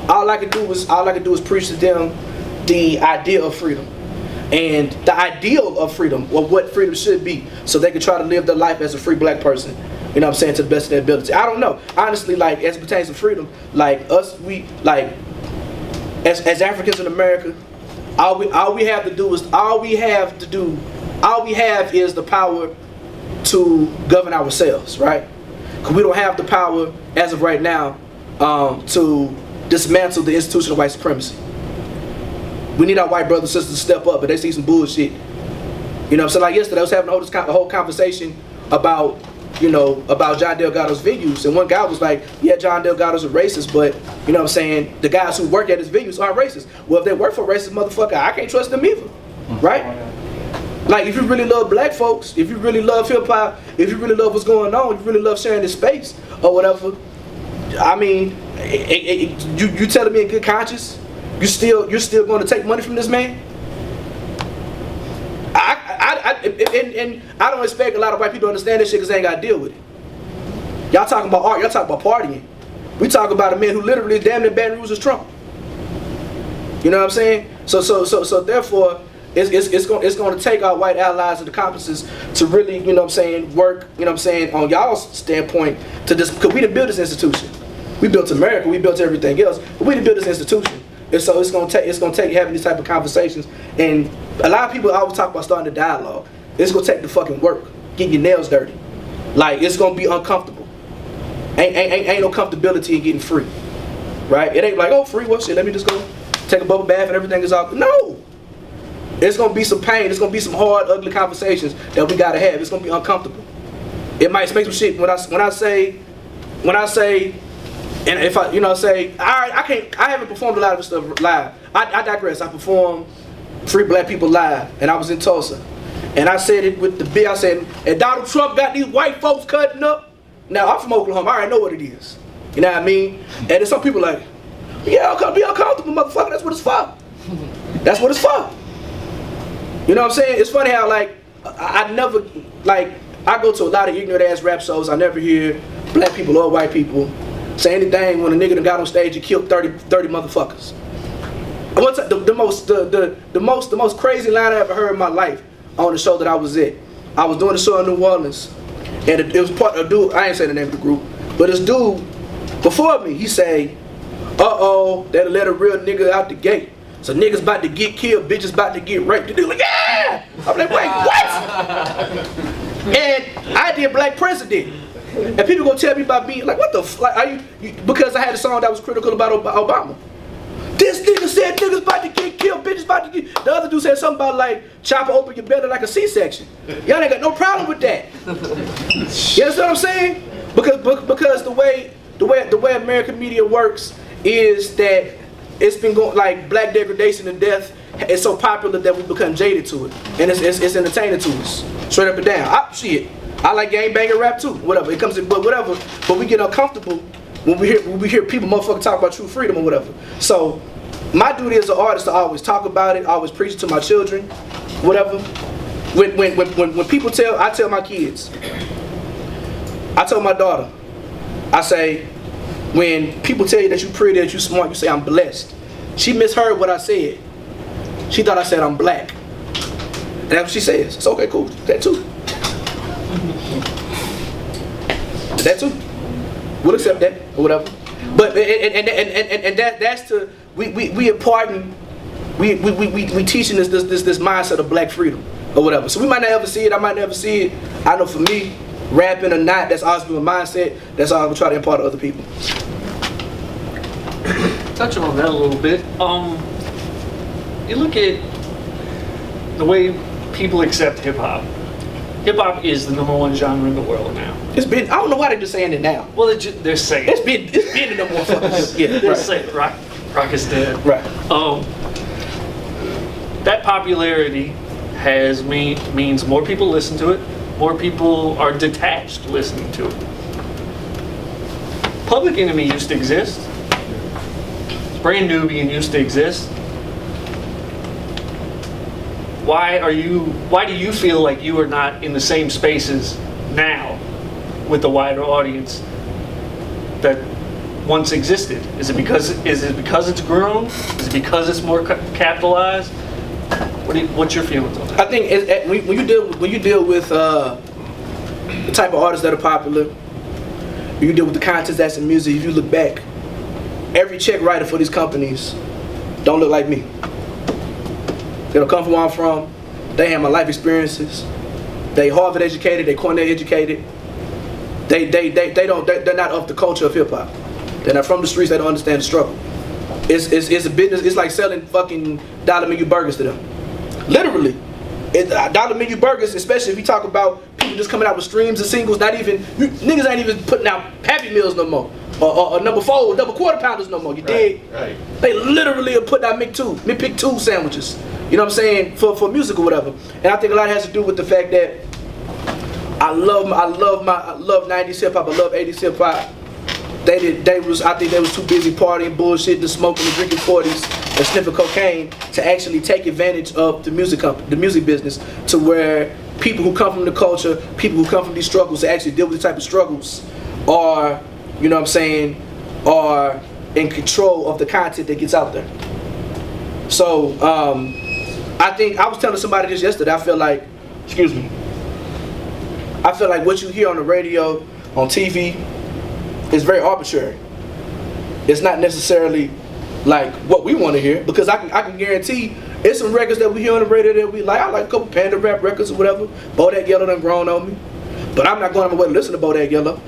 All I can do is preach to them the idea of freedom and the ideal of freedom, or what freedom should be, so they can try to live their life as a free black person. You know what I'm saying, to the best of their ability. I don't know, honestly, like as it pertains to freedom, like us, we like as Africans in America, all we have is the power to govern ourselves, right? Because we don't have the power as of right now to dismantle the institution of white supremacy. We need our white brothers and sisters to step up, but they see some bullshit. You know what I'm saying? Like yesterday, I was having a whole conversation about John Delgado's venues, and one guy was like, yeah, John Delgado's a racist, but you know what I'm saying, the guys who work at his venues aren't racist. Well, if they work for a racist motherfucker, I can't trust them either, right? Like, if you really love black folks, if you really love hip-hop, if you really love what's going on, if you really love sharing this space or whatever, I mean, you telling me in good conscience, you're still going to take money from this man? And I don't expect a lot of white people to understand this shit because they ain't got to deal with it. Y'all talking about art, y'all talking about partying. We talk about a man who literally is damn near Baton Rouge as Trump. You know what I'm saying? So therefore, it's going to take our white allies and accomplices to really, you know what I'm saying, work, you know what I'm saying, on y'all's standpoint to this, because we didn't build this institution. We built America, we built everything else, but we didn't build this institution. And so it's going to take having these type of conversations, and a lot of people always talk about starting a dialogue. It's going to take the fucking work, getting your nails dirty. Like, it's going to be uncomfortable. Ain't no comfortability in getting free, right? It ain't like, oh, free, well, shit, let me just go take a bubble bath and everything is all. No. It's gonna be some pain. It's gonna be some hard, ugly conversations that we gotta have. It's gonna be uncomfortable. It might make some shit when I say, and if I, you know, say, all right, I haven't performed a lot of this stuff live. I digress. I performed Free Black People live, and I was in Tulsa, and I said it with the big. I said, and Donald Trump got these white folks cutting up. Now I'm from Oklahoma. I already know what it is. You know what I mean? And then some people like, yeah, I'll be uncomfortable, motherfucker. That's what it's for. That's what it's for. You know what I'm saying? It's funny how, like, I I go to a lot of ignorant ass rap shows. I never hear black people or white people say anything when a nigga done got on stage and killed 30 motherfuckers. One time, the most crazy line I ever heard in my life on the show that I was at. I was doing a show in New Orleans, and it was part of a dude. I ain't say the name of the group, but this dude before me, he say, "Uh-oh, that'll let a real nigga out the gate. So niggas about to get killed, bitches about to get raped." The dude like, "Yeah!" I'm like, "Wait, what?" And I did Black President. And people gonna tell me about being like, "What the fuck are you?" Because I had a song that was critical about Obama. This nigga said niggas about to get killed, bitches about to get. The other dude said something about like chopper open your belly like a C-section. Y'all ain't got no problem with that. You understand what I'm saying? Because the way American media works is that it's been going like black degradation and death is so popular that we become jaded to it, and it's entertaining to us, straight up and down. I like gangbanging rap too. Whatever it comes in, but whatever. But we get uncomfortable when we hear people motherfucking talk about true freedom or whatever. So my duty as an artist to always talk about it, always preach it to my children, whatever. When people I tell my kids, I tell my daughter, I say, when people tell you that you're pretty, that you're smart, you say I'm blessed. She misheard what I said. She thought I said I'm black. And that's what she says. It's okay, cool. That too. That too. We'll accept that or whatever. But and that's to we imparting we teaching this mindset of black freedom or whatever. So we might not ever see it. I might never see it. I know for me, rapping or not, that's always been my mindset. That's all I try to impart to other people. Touching on that a little bit, you look at the way people accept hip hop. Hip hop is the #1 genre in the world now. It's been. I don't know why they're just saying it now. Well, they're saying it's been the number one. Yeah, they're right. saying rock is dead. Right. That popularity means more people listen to it. More people are detached listening to it. Public Enemy used to exist. Brand Nubian used to exist. Why do you feel like you are not in the same spaces now with the wider audience that once existed? Is it because it's grown? Is it because it's more capitalized? What's your feelings on that? I think when you deal with the type of artists that are popular, when you deal with the content that's in music, if you look back, every check writer for these companies don't look like me. They don't come from where I'm from. They have my life experiences. They Harvard educated. They Cornell educated. They're not of the culture of hip hop. They're not from the streets. They don't understand the struggle. It's a business. It's like selling fucking dollar menu burgers to them. Literally, dollar menu burgers. Especially if you talk about people just coming out with streams and singles. Niggas ain't even putting out Happy Meals no more. Or number 4, double quarter pounders no more. You dig? Right. They literally are putting out Pick 2 sandwiches. You know what I'm saying? For music or whatever. And I think a lot has to do with the fact that I love 90s hip hop. I love 80s hip hop. I think they was too busy partying, bullshitting, and smoking, and drinking 40s, and sniffing cocaine to actually take advantage of the music business, to where people who come from the culture, people who come from these struggles, to actually deal with the type of struggles, are, you know what I'm saying, are in control of the content that gets out there. So I think I was telling somebody this yesterday. I feel like what you hear on the radio, on TV, is very arbitrary. It's not necessarily like what we want to hear, because I can guarantee it's some records that we hear on the radio that we like. I like a couple Panda Rap records or whatever. Bodak Yellow done grown on me, but I'm not going to my way to listen to Bodak Yellow.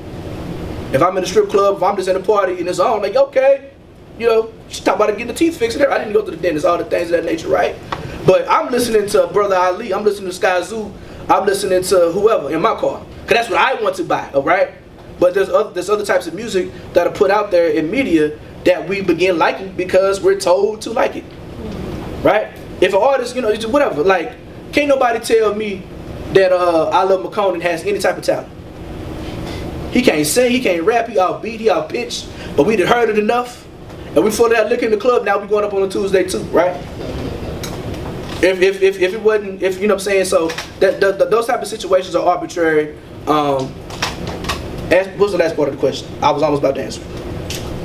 If I'm in a strip club, if I'm just in a party and it's on, like, okay, you know, she talk about getting the teeth fixed. I didn't go to the dentist, all the things of that nature, right? But I'm listening to Brother Ali, I'm listening to Sky Zoo, I'm listening to whoever in my car, because that's what I want to buy, all right? But there's other types of music that are put out there in media that we begin liking because we're told to like it, right? If an artist, you know, whatever, like, can't nobody tell me that I Love McConan has any type of talent. He can't sing, he can't rap, he out beat, he out pitch, but we done heard it enough, and we full of that liquor in the club. Now we going up on a Tuesday too, right? If it wasn't, if you know what I'm saying, so that those type of situations are arbitrary. What was the last part of the question? I was almost about to answer.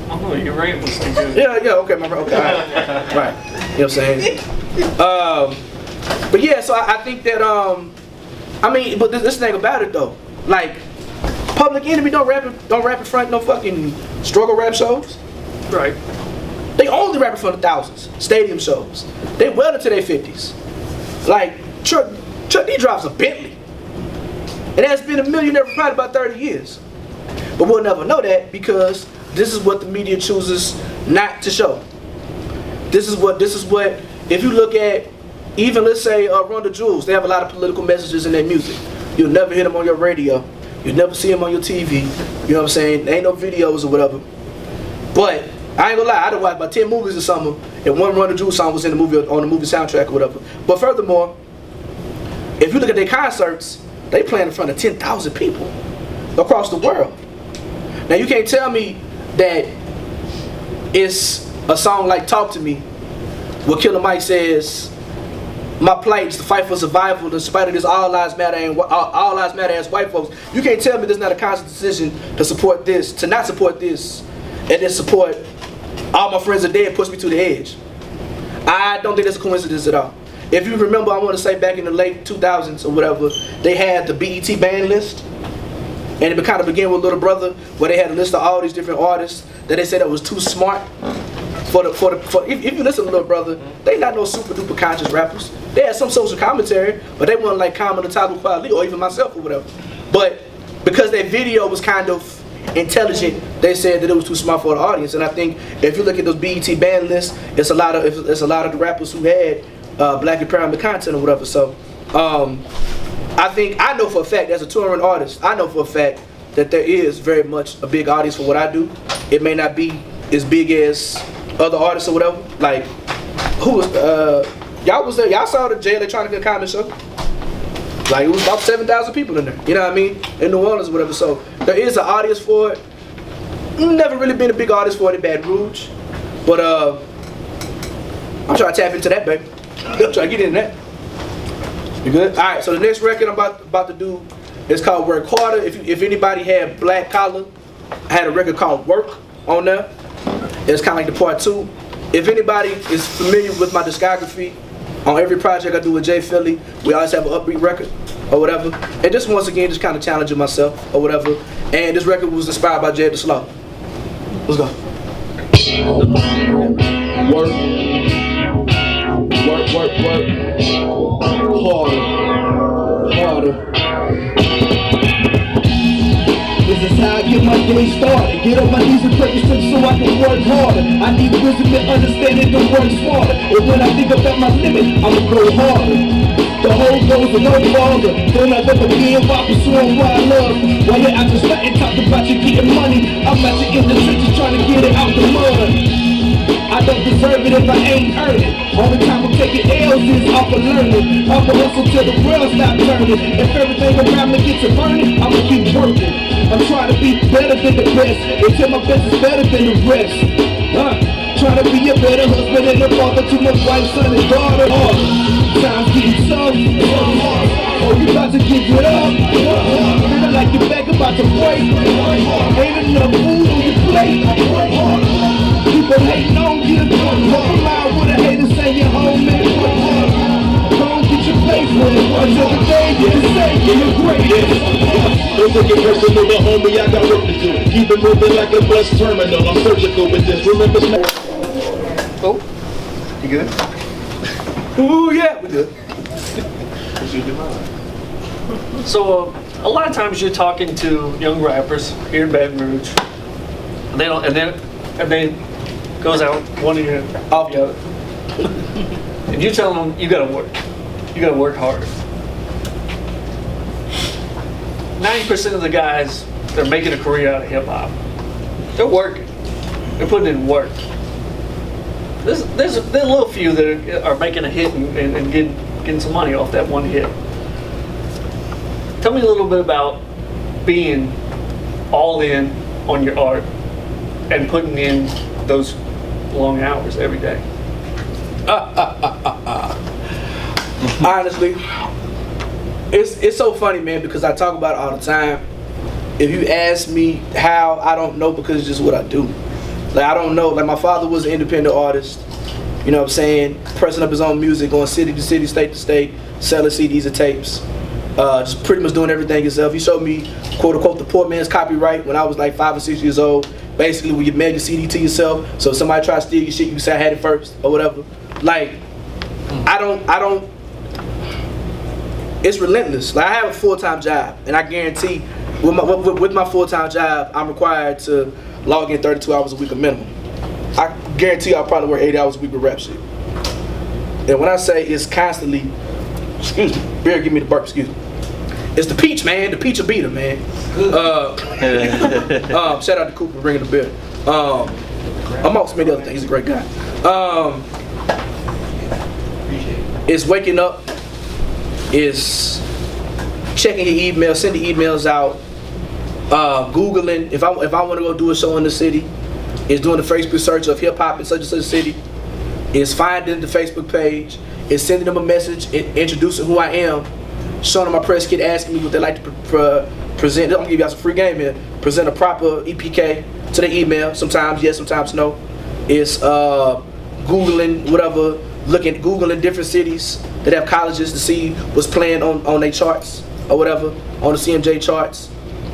I don't know, your rant was too good. Yeah, okay, okay, all right. Right. You know what I'm saying? But yeah, so I think that, I mean, but this thing about it though, like, Public Enemy don't rap in front of no fucking struggle rap shows. Right. They only rap in front of thousands, stadium shows. They well into their 50s. Like, Chuck D drives a Bentley. And has been a millionaire for probably about 30 years. But we'll never know that because this is what the media chooses not to show. This is what, if you look at, even let's say Run the Jewels, they have a lot of political messages in their music. You'll never hear them on your radio. You'll never see them on your TV. You know what I'm saying? There ain't no videos or whatever. But I ain't gonna lie, I done watched about 10 movies or something, and one Run the Jewels song was in the movie, on the movie soundtrack or whatever. But furthermore, if you look at their concerts, they playing in front of 10,000 people across the world. Now you can't tell me that it's a song like Talk to Me, where Killer Mike says, my plight is to fight for survival in spite of this all lives matter and all lives matter as white folks. You can't tell me there's not a conscious decision to support this, to not support this, and then support all my friends are dead, push me to the edge. I don't think that's a coincidence at all. If you remember, I want to say back in the late 2000s or whatever, they had the BET ban list. And it kind of began with Little Brother, where they had a list of all these different artists that they said that was too smart if you listen to Little Brother, they not no super duper conscious rappers. They had some social commentary, but they weren't like Common or Tabu Kweli or even myself or whatever. But because their video was kind of intelligent, they said that it was too smart for the audience. And I think if you look at those BET band lists, it's a lot of the rappers who had black empowerment content or whatever. So I know for a fact, as a touring artist, I know for a fact that there is very much a big audience for what I do. It may not be as big as other artists or whatever. Like, who was y'all was there? Y'all saw the Jay Electronica comedy show? Like, it was about 7,000 people in there. You know what I mean? In New Orleans or whatever. So there is an audience for it. Never really been a big artist for it in Baton Rouge, but I'm trying to tap into that, baby. I'm trying to get into that. You good? All right. So the next record I'm about to do is called Work Harder. If anybody had Black Collar, I had a record called Work on there. It's kind of like the part 2. If anybody is familiar with my discography, on every project I do with Jay Philly, we always have an upbeat record or whatever. And just once again, just kind of challenging myself or whatever. And this record was inspired by Jay the Slow. Let's go. Work. Work, work, work. Harder. Harder. This is how I get my day started. Get on my knees and pray so I can work harder. I need wisdom and understanding to work smarter. And when I think about my limit, I'ma go harder. The whole goes a no longer. Don't I ever give up pursuing what I love. While you're out just letting talk about you getting money, I'm out you in the trenches trying to get it out the mud. I don't deserve it if I ain't earned it. Only time I'm taking L's is off of learning. I'ma hustle till the world stop turning. If everything around me gets to burning, I'ma keep working. I'm trying to be better than the best. Until my best is better than the rest. Trying to be a better husband and a father to my wife, son, and daughter. Time's getting tough. Oh, you about to give it up? Feeling like your back about to break. Ain't enough food on your plate. People hating on you. Walk around with a hater saying you're home, man. Don't get your face with it. Until the day you say you're greatest. Don't take it personal, but homie, I got work to do. Keep it moving like a bus terminal. I'm surgical with this. Remember, Oh, you good? Ooh, yeah, we good. So a lot of times you're talking to young rappers here in Baton Rouge, and they don't, and then goes out one ear off the other, and you tell them you gotta work harder. 90% of the guys that are making a career out of hip hop, they're working, they're putting in work. There's a little few that are making a hit and getting some money off that one hit. Tell me a little bit about being all in on your art and putting in those long hours every day. Honestly, It's so funny, man, because I talk about it all the time. If you ask me how, I don't know, because it's just what I do. Like, I don't know. Like, my father was an independent artist. You know what I'm saying? Pressing up his own music, going city to city, state to state, selling CDs and tapes. Just pretty much doing everything himself. He showed me, quote unquote, the poor man's copyright when I was like 5 or 6 years old. Basically, when you mail your CD to yourself, so if somebody try to steal your shit, you can say I had it first or whatever. Like, I don't. It's relentless. Like, I have a full-time job, and I guarantee, with my full-time job, I'm required to log in 32 hours a week a minimum. I guarantee I'll probably work 80 hours a week with rap shit. And when I say it's constantly, excuse me, beer, give me the burp, excuse me. It's the peach, man. The peach will beat him, man. Shout out to Cooper for bringing the beer. Amongst many other things, he's a great guy. It's waking up. It's checking your email, sending emails out, Googling. If I want to go do a show in the city, it's doing the Facebook search of hip hop in such and such city. It's finding the Facebook page. It's sending them a message, introducing who I am, showing them my press kit, asking me what they like to present. I'm gonna give y'all some free game here. Present a proper EPK to the email. Sometimes yes, sometimes no. It's Googling whatever, Googling different cities that have colleges to see what's playing on their charts or whatever, on the CMJ charts.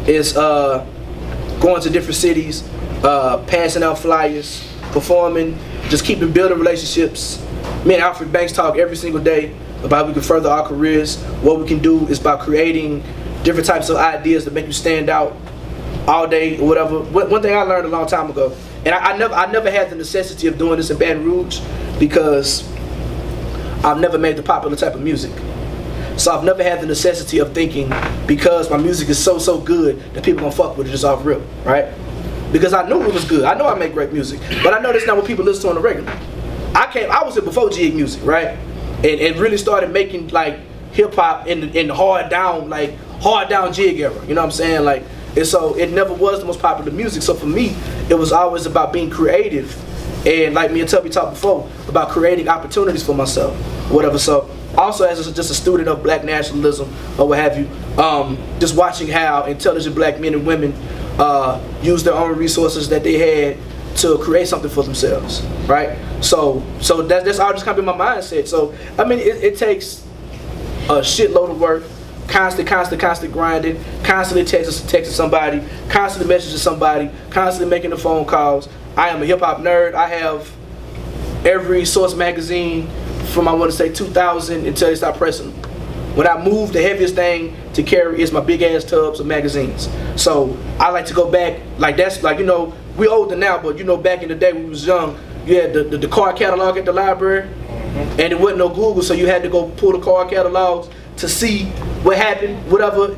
It's going to different cities, passing out flyers, performing, just keeping building relationships. Me and Alfred Banks talk every single day about how we can further our careers. What we can do is about creating different types of ideas that make you stand out all day or whatever. One thing I learned a long time ago, and I never had the necessity of doing this in Baton Rouge because I've never made the popular type of music. So I've never had the necessity of thinking because my music is so good that people gonna fuck with it just off rip, right? Because I knew it was good. I know I make great music, but I know that's not what people listen to on the regular. I was here before jig music, right? And really started making like hip hop in the hard down jig era. You know what I'm saying? Like, and so it never was the most popular music. So for me, it was always about being creative, and like me and Tubby talked before about creating opportunities for myself, whatever. So also as just a student of black nationalism or what have you, just watching how intelligent black men and women use their own resources that they had to create something for themselves, right? So that's all just kind of been my mindset. So I mean, it takes a shitload of work, constant grinding, constantly texting somebody, constantly messaging somebody, constantly making the phone calls. I am a hip hop nerd. I have every Source magazine from, I want to say, 2000 until they stopped pressing them. When I moved, the heaviest thing to carry is my big ass tubs of magazines. So I like to go back, like that's like, you know, we're older now, but you know, back in the day when we was young, you had the car catalog at the library, and there wasn't no Google, so you had to go pull the car catalogs to see what happened, whatever.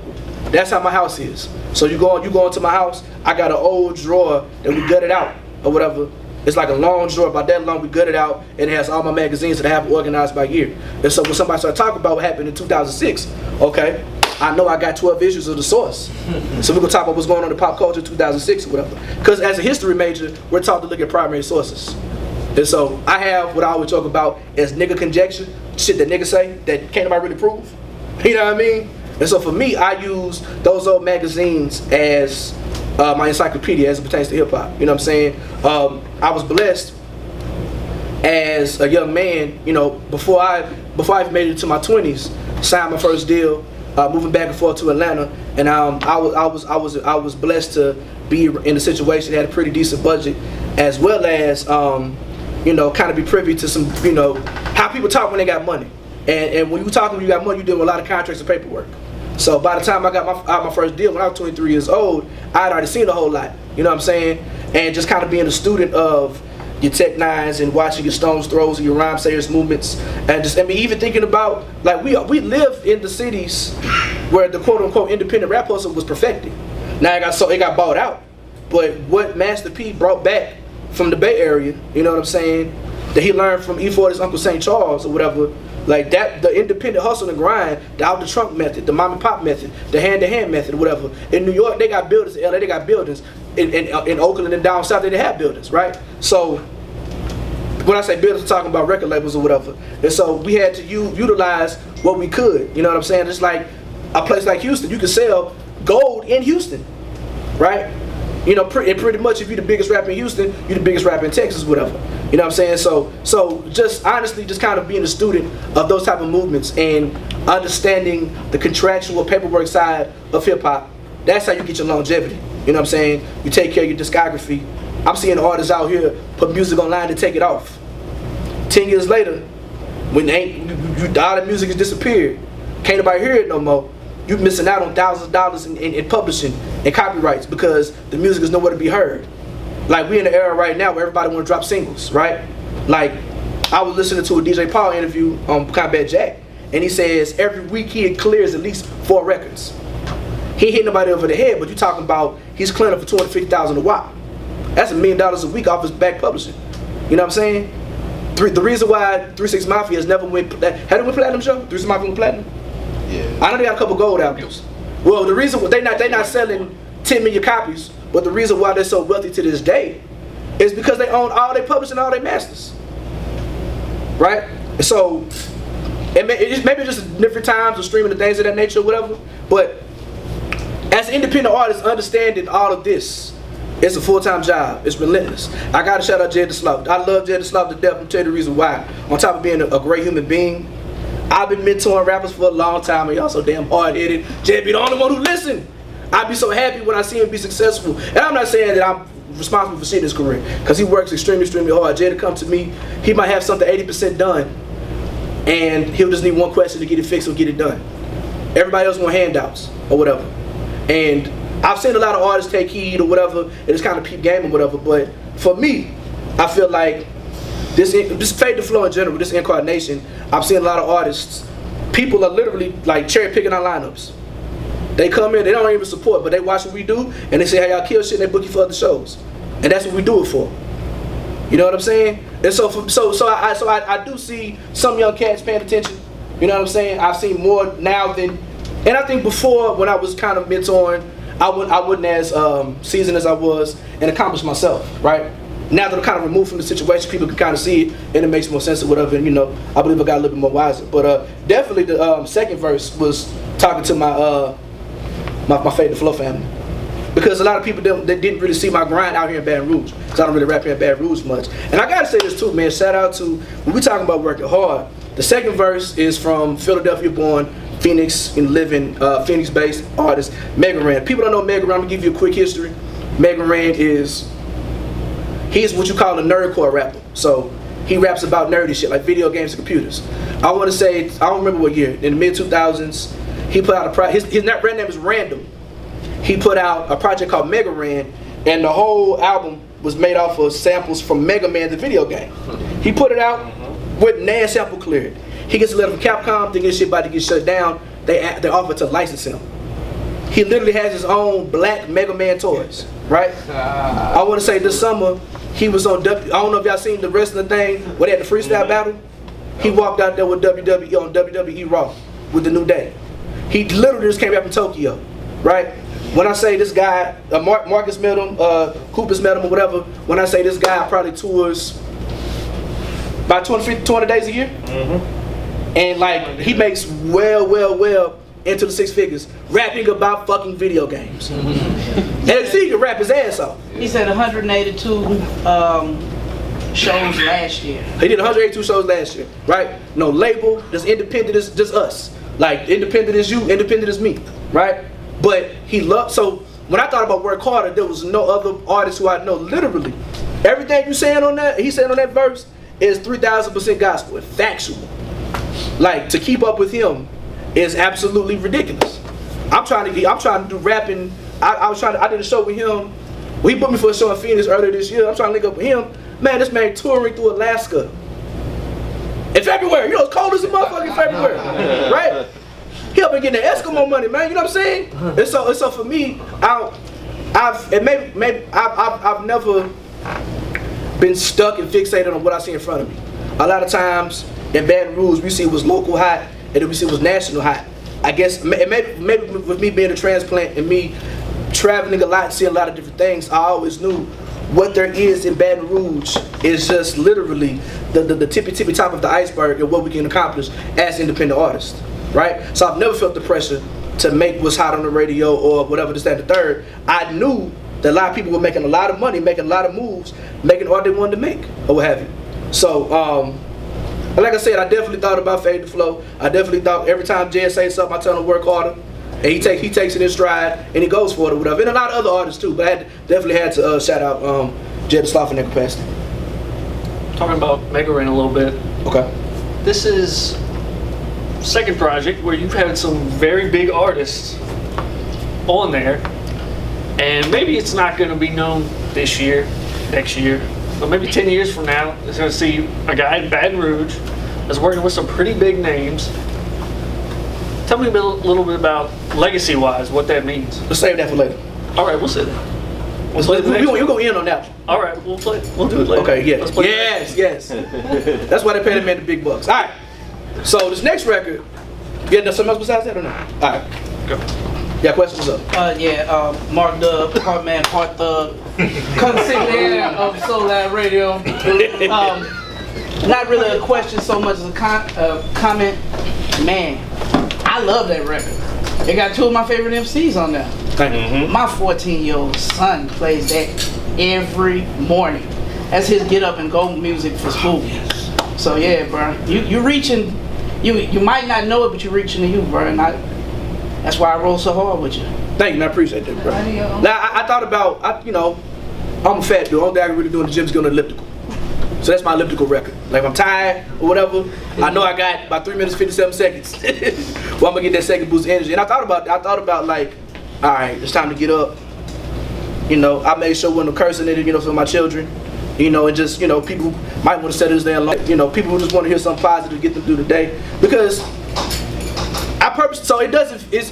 That's how my house is. So you go into my house, I got an old drawer that we gutted out or whatever. It's like a long drawer, about that long, we gut it out, and it has all my magazines that I have organized by year. And so when somebody started talking about what happened in 2006, okay, I know I got 12 issues of The Source. So we're gonna talk about what's going on in pop culture in 2006 or whatever. Because as a history major, we're taught to look at primary sources. And so I have what I always talk about as nigga conjecture, shit that niggas say that can't nobody really prove. You know what I mean? And so for me, I use those old magazines as my encyclopedia as it pertains to hip hop. You know what I'm saying? I was blessed as a young man, you know, before I made it to my 20s, signed my first deal, moving back and forth to Atlanta, and I was blessed to be in a situation that had a pretty decent budget, as well as you know, kind of be privy to some, you know, how people talk when they got money, and when you talking when you got money, you deal with a lot of contracts and paperwork. So by the time I got my first deal when I was 23 years old, I had already seen a whole lot, you know what I'm saying? And just kind of being a student of your Tech Nines and watching your Stones throws and your Rhyme Sayers movements, and just, I mean, even thinking about, like, we live in the cities where the quote unquote independent rap hustle was perfected. Now it got bought out, but what Master P brought back from the Bay Area, you know what I'm saying, that he learned from E40's Uncle St. Charles or whatever, like that, the independent hustle and grind, the out the trunk method, the mom and pop method, the hand to hand method, whatever. In New York, they got buildings. In LA, they got buildings. In Oakland and down south, they have buildings, right? So when I say buildings, I'm talking about record labels or whatever. And so we had to utilize what we could. You know what I'm saying? Just like a place like Houston, you can sell gold in Houston, right? You know, pretty much if you're the biggest rapper in Houston, you're the biggest rapper in Texas, whatever. You know what I'm saying? So just honestly, just kind of being a student of those type of movements and understanding the contractual paperwork side of hip hop, that's how you get your longevity. You know what I'm saying? You take care of your discography. I'm seeing artists out here put music online to take it off. 10 years later, when all the music has disappeared, can't nobody hear it no more. You're missing out on thousands of dollars in publishing and copyrights because the music is nowhere to be heard. Like, we in the era right now where everybody want to drop singles, right? Like, I was listening to a DJ Paul interview on Combat Jack, and he says every week he clears at least 4 records. He ain't hit nobody over the head, but you talking about he's clearing up for $250,000 a while. That's $1 million a week off his back publishing. You know what I'm saying? The reason why 3 6 Mafia has never went, had it went platinum, show? 3 6 Mafia went platinum? Yeah. I know they got a couple gold albums. Well, the reason they not selling 10 million copies, but the reason why they're so wealthy to this day is because they own all their publishing, all their masters, right? So maybe just different times of streaming and things of that nature, or whatever. But as an independent artist, understanding all of this, it's a full-time job. It's relentless. I gotta shout out Jed the Sloth. I love Jed the Sloth to death. I'm tell you the reason why. On top of being a great human being, I've been mentoring rappers for a long time, and y'all so damn hard-headed. Jed be the only one who listen. I'd be so happy when I see him be successful. And I'm not saying that I'm responsible for seeing his career, because he works extremely hard. Jed to come to me, he might have something 80% done, and he'll just need one question to get it fixed or get it done. Everybody else want handouts or whatever. And I've seen a lot of artists take heed or whatever, and it's kind of peep game or whatever, but for me, I feel like this Fade to Flow in general, this incarnation, I've seen a lot of artists, people are literally like cherry picking our lineups. They come in, they don't even support, but they watch what we do, and they say, hey, y'all kill shit, and they book you for other shows. And that's what we do it for. You know what I'm saying? And so I do see some young cats paying attention. You know what I'm saying? I've seen more now than, and I think before, when I was kind of mentoring, I wouldn't as seasoned as I was and accomplished myself, right? Now that I'm kind of removed from the situation, people can kind of see it, and it makes more sense or whatever, and you know, I believe I got a little bit more wiser. But definitely the second verse was talking to my Fade to Flow family. Because a lot of people they didn't really see my grind out here in Baton Rouge, because I don't really rap here in Baton Rouge much. And I gotta say this too, man, shout out to, when we talking about working hard, the second verse is from Philadelphia born, Phoenix and living, Phoenix based artist, Mega Ran. People don't know Mega Ran, I'm gonna give you a quick history. Mega Ran he's what you call a nerdcore rapper. So he raps about nerdy shit like video games and computers. I want to say, I don't remember what year, in the mid 2000s, he put out his brand name is Random. He put out a project called Mega Ran, and the whole album was made off of samples from Mega Man, the video game. He put it out with NAND sample cleared. He gets a letter from Capcom, thinking this shit about to get shut down. They offer to license him. He literally has his own black Mega Man toys, right? I want to say this summer, he was on, I don't know if y'all seen the wrestling thing, where they had the freestyle battle. He walked out there with WWE on WWE Raw with the New Day. He literally just came back from Tokyo, right? When I say this guy, Marcus met him, Cooper's met him or whatever, when I say this guy probably tours about 200 days a year. And like, he makes well into the 6 figures, rapping about fucking video games. And he can rap his ass off. He said 182 shows last year. He did 182 shows last year, right? No label, just independent is just us. Like, independent is you, independent is me, right? But he loved, so when I thought about work harder, there was no other artist who I know, literally. Everything he's saying on that verse is 3,000% gospel, and factual. Like, to keep up with him is absolutely ridiculous. I'm trying to do rapping. I did a show with him. Well, he booked me for a show in Phoenix earlier this year. I'm trying to link up with him. Man, this man touring through Alaska in February. You know, it's cold as a motherfucker in February, right? He up and getting the Eskimo money, man. You know what I'm saying? And so for me, I've never been stuck and fixated on what I see in front of me. A lot of times in Baton Rouge, we see what's local hot, and then we see what's national hot. I guess maybe with me being a transplant and me traveling a lot, seeing a lot of different things, I always knew what there is in Baton Rouge is just literally the tippy top of the iceberg and what we can accomplish as independent artists, right? So I've never felt the pressure to make what's hot on the radio or whatever this, that, and the third, I knew that a lot of people were making a lot of money, making a lot of moves, making what they wanted to make, or what have you. So, like I said, I definitely thought about Fade to Flow. I definitely thought every time Jed says something, I tell him to work harder. And he takes it in stride, and he goes for it or whatever. And a lot of other artists too, but I definitely had to shout out Jed Sloth in that capacity. Talking about Mega Ran a little bit. Okay. This is second project where you've had some very big artists on there, and maybe it's not going to be known this year, next year, but maybe 10 years from now, it's going to see a guy in Baton Rouge that's working with some pretty big names. Tell me a little bit about legacy-wise, what that means. Let's save that for later. All right, we'll say that. You go in on that one. All right, we'll play. We'll do it later. Okay, yeah. Let's play Yes. That's why they pay the man the big bucks. All right. So this next record, you got something else besides that or not? All right. Go. Yeah, questions up. Mark Dub, part man, part thug, consigliere of Soul Lab Radio. Not really a question so much as a comment. Man, I love that record. It got two of my favorite MCs on there. My 14-year-old son plays that every morning. That's his get up and go music for school. So yeah, bro, you reaching. You might not know it, but you're reaching to you, bro. And that's why I roll so hard with you. Thank you, man. I appreciate that, bro. Now, I thought about, I'm a fat dude. Only thing I can really do in the gym is go on elliptical. So that's my elliptical record. Like if I'm tired or whatever, I know I got about 3 minutes 57 seconds. Well, I'm gonna get that second boost of energy. And I thought about like, all right, it's time to get up. You know, I made sure when I'm cursing it, for my children. And just, people might want to set this there alone. People who just want to hear something positive to get them through the day. Because so it's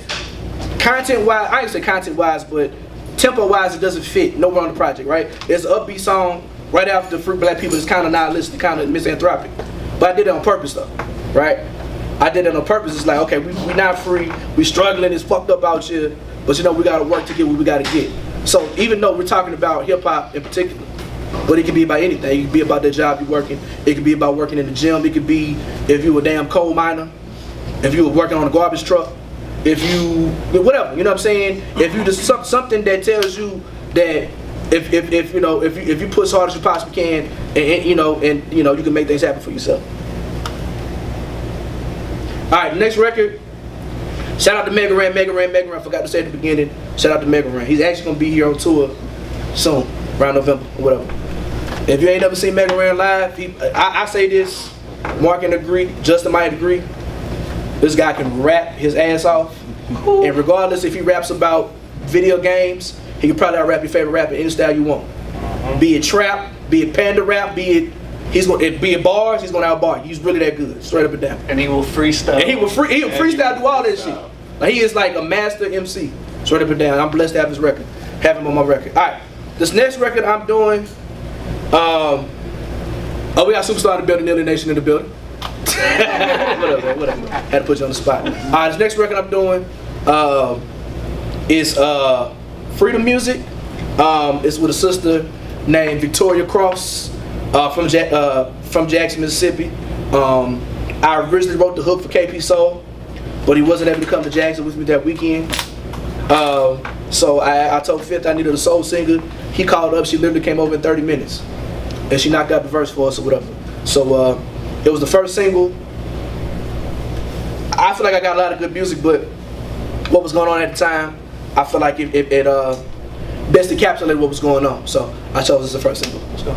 content-wise, I ain't say content-wise, but tempo-wise, it doesn't fit nowhere on the project, right? It's an upbeat song right after Fruit Black People. It's kind of nihilistic, kind of misanthropic. But I did it on purpose, though, right? I did it on purpose. It's like, okay, we not free, we struggling, it's fucked up out here, but we gotta work to get what we gotta get. So even though we're talking about hip-hop in particular, but it can be about anything. It can be about the job you're working. It could be about working in the gym. It could be if you were a damn coal miner, if you were working on a garbage truck, if you, whatever, you know what I'm saying? If you just something that tells you that if you push as hard as you possibly can, and you can make things happen for yourself. All right, next record. Shout out to Mega Ran. I forgot to say at the beginning. Shout out to Mega Ran. He's actually gonna be here on tour soon, around November or whatever. If you ain't never seen Mega Ran live, I say this, Mark can agree, Justin might agree. This guy can rap his ass off, and regardless if he raps about video games, he can probably out-rap your favorite rapper any style you want. Be it trap, be it panda rap, be it bars, he's gonna out-bar you. He's really that good, straight up and down. And he will freestyle. And he will freestyle, do all that shit. Like he is like a master MC, straight up and down. I'm blessed to have his record, have him on my record. All right, this next record I'm doing. We got Superstar in the building, Nearly Nation in the building. whatever. Had to put you on the spot. This next record I'm doing is Freedom Music. It's with a sister named Victoria Cross from Jackson, Mississippi. I originally wrote the hook for KP Soul, but he wasn't able to come to Jackson with me that weekend. So I told Fifth I needed a soul singer. He called up. She literally came over in 30 minutes. And she knocked out the verse for us or whatever. So it was the first single. I feel like I got a lot of good music, but what was going on at the time, I feel like it best encapsulated what was going on. So I chose this as the first single. Let's go.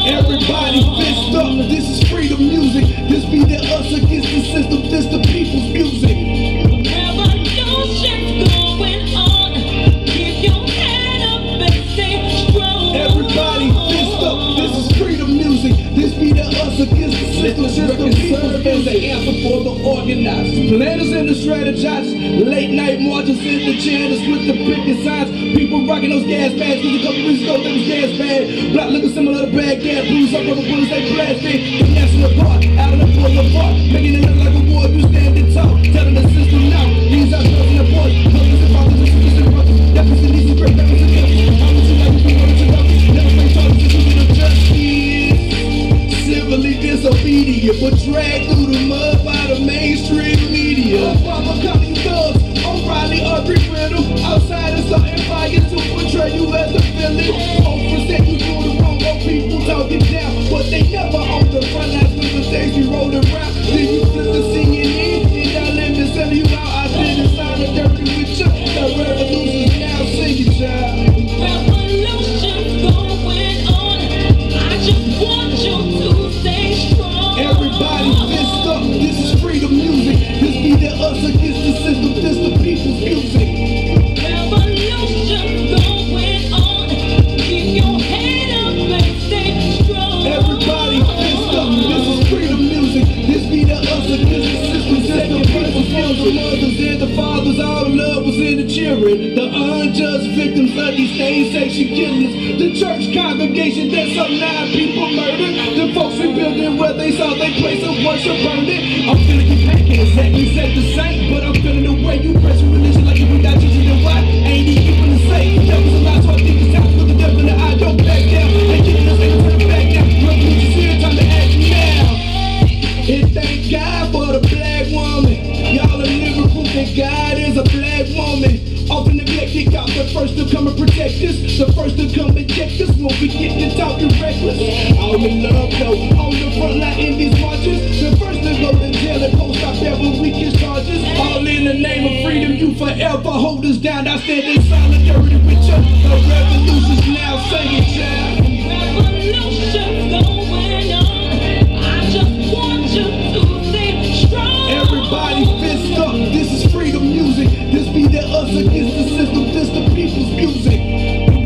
Everybody fist up, this is freedom music. This be the us against the system, this the people's music. Revolution's going on. Keep your organizers, planners and the strategizers, late night marches in the channels with the picket signs. People rocking those gas masks, cause a couple weeks ago they was gas bad. Black looking similar to Baghdad, blues up on the bullets they blasted. The national park, out in the boulevard, making it look like a war, you standing tall. Telling the system now, these are girls and the boys, mothers and fathers and sisters and brothers. Deficit needs to break, deficit justice. How much you like to be wanted to love? Never bring charges to the justice. Civilly disobedient, but dragged through the mud by the mainstream media. Obama calling you thugs, O'Reilly agree with him. Outsiders starting fires to portray you as a villain. Oh, present you do the wrong, old people talking down, but they never on the front lines when the things be rolling around. Then you flip the CNN, and y'all let me sell you out. I didn't sign a dirty with you. The revolution's now singing, child. Revolution's going on. I just want you to stay strong. Everybody fist up, this is freedom music. This be the us against the system, this the people's music. Revolution's going on. Keep your head up and stay strong. Everybody fist up, this is freedom music. This be the us against the system, this the people's music. The mothers and the fathers, all the love was in the children. The unjust victims of these same-section killings. The church congregation that some 9 people murdered. The folks rebuilding where they saw their place of worship burned it. I'm feeling you can't exactly say the same, but I'm feeling the way you press your religion like you got Jesus and why ain't he keeping the same. That was a lot, so I think it's time to look the devil in the eye. Don't back down. They killing us, they turn it back down. Revolution's here, time to act now. And thank God for the black woman. Y'all are living proof that God is a black woman. Often neglected, God the first to come and protect us. The first to come and check us when we get to talking reckless. All in love though, on the front line in these marches. The first to go to jail and post our ever weakest charges. All in the name of freedom, you forever hold us down. I stand in solidarity with you. The revolution's now singing, child. Revolution's going on. I just want you to stay strong. Everybody fist up, this is freedom music. This be the us against the system, this the people's music.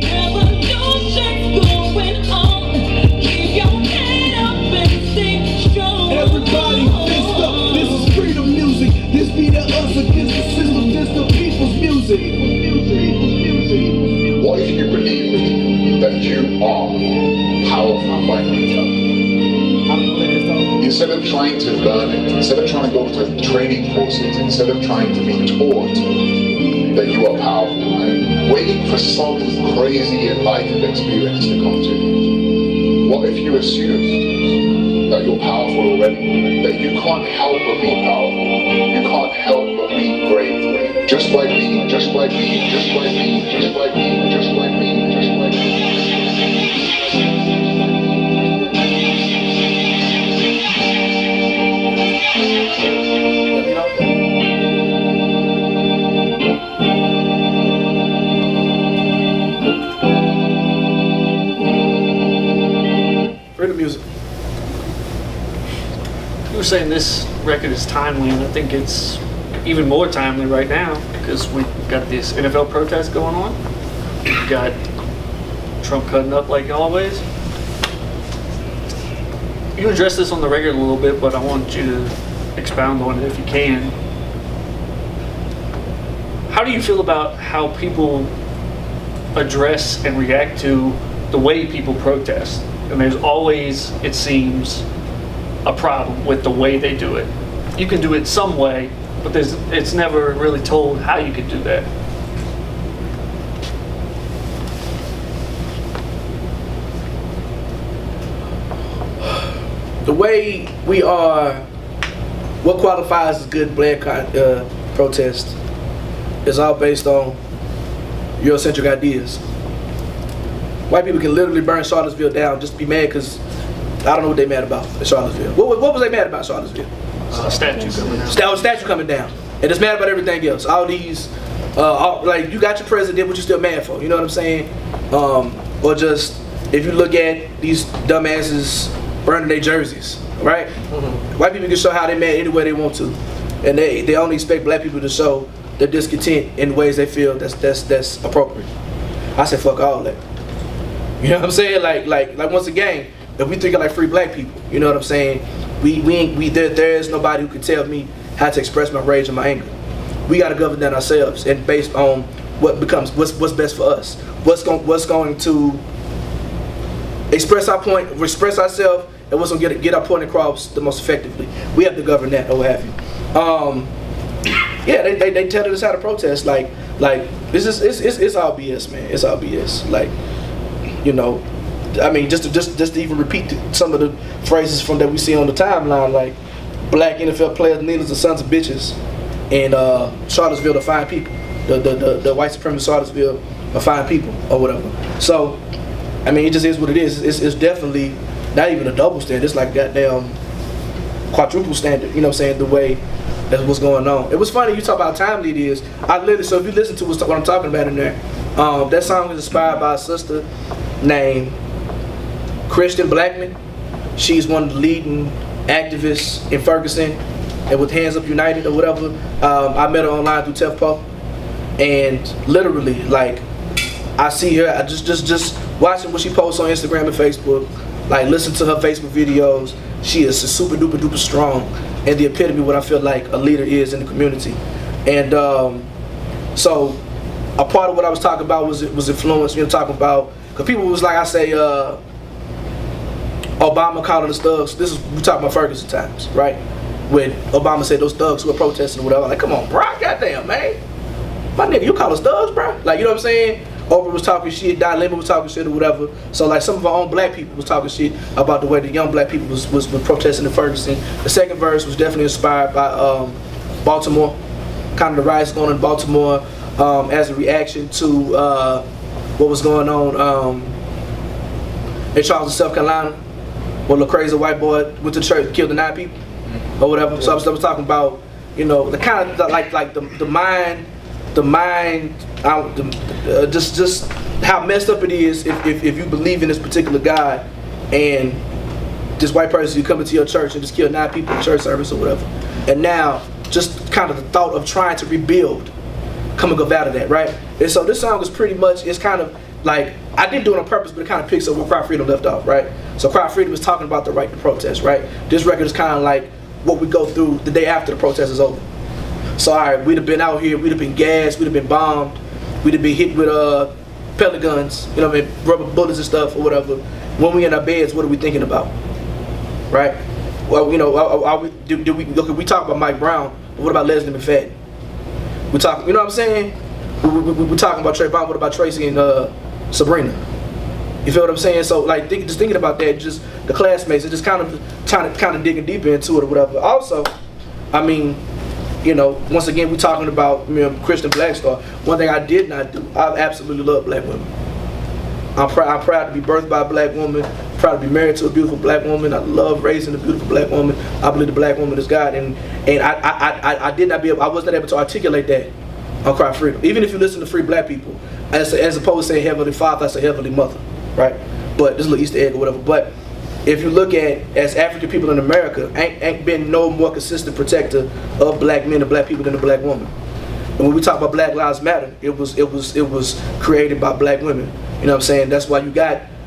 Revolution's going on. Keep your head up and stay strong. Everybody fist up, this is freedom music. This be the us against the system, this the people's music. What if you believe that you are powerful by yourself? Instead of trying to learn it, instead of trying to go to training courses, instead of trying to be taught that you are powerful, and waiting for some crazy enlightened experience to come to you. What if you assume that you're powerful already, that you can't help but be powerful, you can't help but be great, just like me, just like me, just like me, just like me, just like me, just like me. Freedom music. You were saying this record is timely, and I think it's even more timely right now because we've got this NFL protest going on. We've got Trump cutting up like always. You addressed this on the record a little bit, but I want you to expound on it if you can. How do you feel about how people address and react to the way people protest? And there's always, it seems, a problem with the way they do it. You can do it some way, but it's never really told how you can do that. The way we are, what qualifies as good black protest is all based on Eurocentric ideas. White people can literally burn Charlottesville down just to be mad because I don't know what they mad about in Charlottesville. What was they mad about in Charlottesville? Statue coming down. Statue coming down. And it's mad about everything else. All these, like you got your president, what you still mad for? You know what I'm saying? Or just, if you look at these dumbasses burning their jerseys, right? Mm-hmm. White people can show how they mad any way they want to. And they only expect black people to show their discontent in ways they feel that's appropriate. I said fuck all that. You know what I'm saying? Like once again, if we think of like free black people, you know what I'm saying? There is nobody who can tell me how to express my rage and my anger. We got to govern that ourselves, and based on what's best for us, what's going to express our point, express ourselves, and what's going to get our point across the most effectively. We have to govern that, or what have you. Yeah, they telling us how to protest. Like this is it's all BS, man. It's all BS. Like, you know, I mean, just to even repeat some of the phrases from that we see on the timeline, like black NFL players, kneelers are sons of bitches, and Charlottesville are fine people. The white supremacist Charlottesville are fine people, or whatever. So, I mean, it just is what it is. It's definitely not even a double standard. It's like goddamn quadruple standard. You know what I'm saying? The way that's what's going on. It was funny you talk about how timely it is. So if you listen to what I'm talking about in there, that song was inspired by a sister named Christian Blackman. She's one of the leading activists in Ferguson and with Hands Up United or whatever. I met her online through TEFPO, and literally, like, I see her, I just watching what she posts on Instagram and Facebook, like listen to her Facebook videos. She is super duper strong and the epitome of what I feel like a leader is in the community. And so a part of what I was talking about was influence, you know, talking about, because people was like, I say, Obama calling us thugs. This is, we talking about Ferguson times, right? When Obama said those thugs who were protesting or whatever, like, come on, bro, goddamn, man. My nigga, you call us thugs, bro? Like, you know what I'm saying? Oprah was talking shit, Don Lemon was talking shit or whatever. So like some of our own black people was talking shit about the way the young black people was protesting in Ferguson. The second verse was definitely inspired by Baltimore, kind of the riots going on in Baltimore as a reaction to what was going on in Charleston, South Carolina, where the crazy white boy went to church and killed the 9 people or whatever. So I was talking about, you know, the kind of like the mind, just how messed up it is if you believe in this particular guy and this white person, you come into your church and just kill 9 people in church service or whatever. And now just kind of the thought of trying to rebuild coming up out of that, right? And so this song is pretty much, it's kind of like, I didn't do it on purpose, but it kind of picks up where Cry Freedom left off, right? So Cry Freedom is talking about the right to protest, right? This record is kind of like what we go through the day after the protest is over. So alright, we'd have been out here, we'd have been gassed, we'd have been bombed, we'd have been hit with pellet guns, you know what I mean, rubber bullets and stuff or whatever. When we in our beds, what are we thinking about? Right? Well, you know, we talk about Mike Brown, but what about Leslie McFadden? We talk, you know what I'm saying? We talking about Trayvon, what about Tracy and Sabrina? You feel what I'm saying? So like, just thinking about that, just the classmates, and just kind of digging deeper into it or whatever. Also, I mean, you know, once again, we're talking about, you know, Christian Black Star. One thing I did not do, I absolutely love black women. I'm proud to be birthed by a black woman, proud to be married to a beautiful black woman. I love raising a beautiful black woman. I believe the black woman is God, and I did not be able, I was not able to articulate that on Cry Freedom. Even if you listen to Free Black People, as opposed to saying Heavenly Father, I say Heavenly Mother, right? But this little Easter egg or whatever. But if you look at, as African people in America, ain't been no more consistent protector of black men and black people than the black woman. And when we talk about Black Lives Matter, it was created by black women. You know what I'm saying? That's why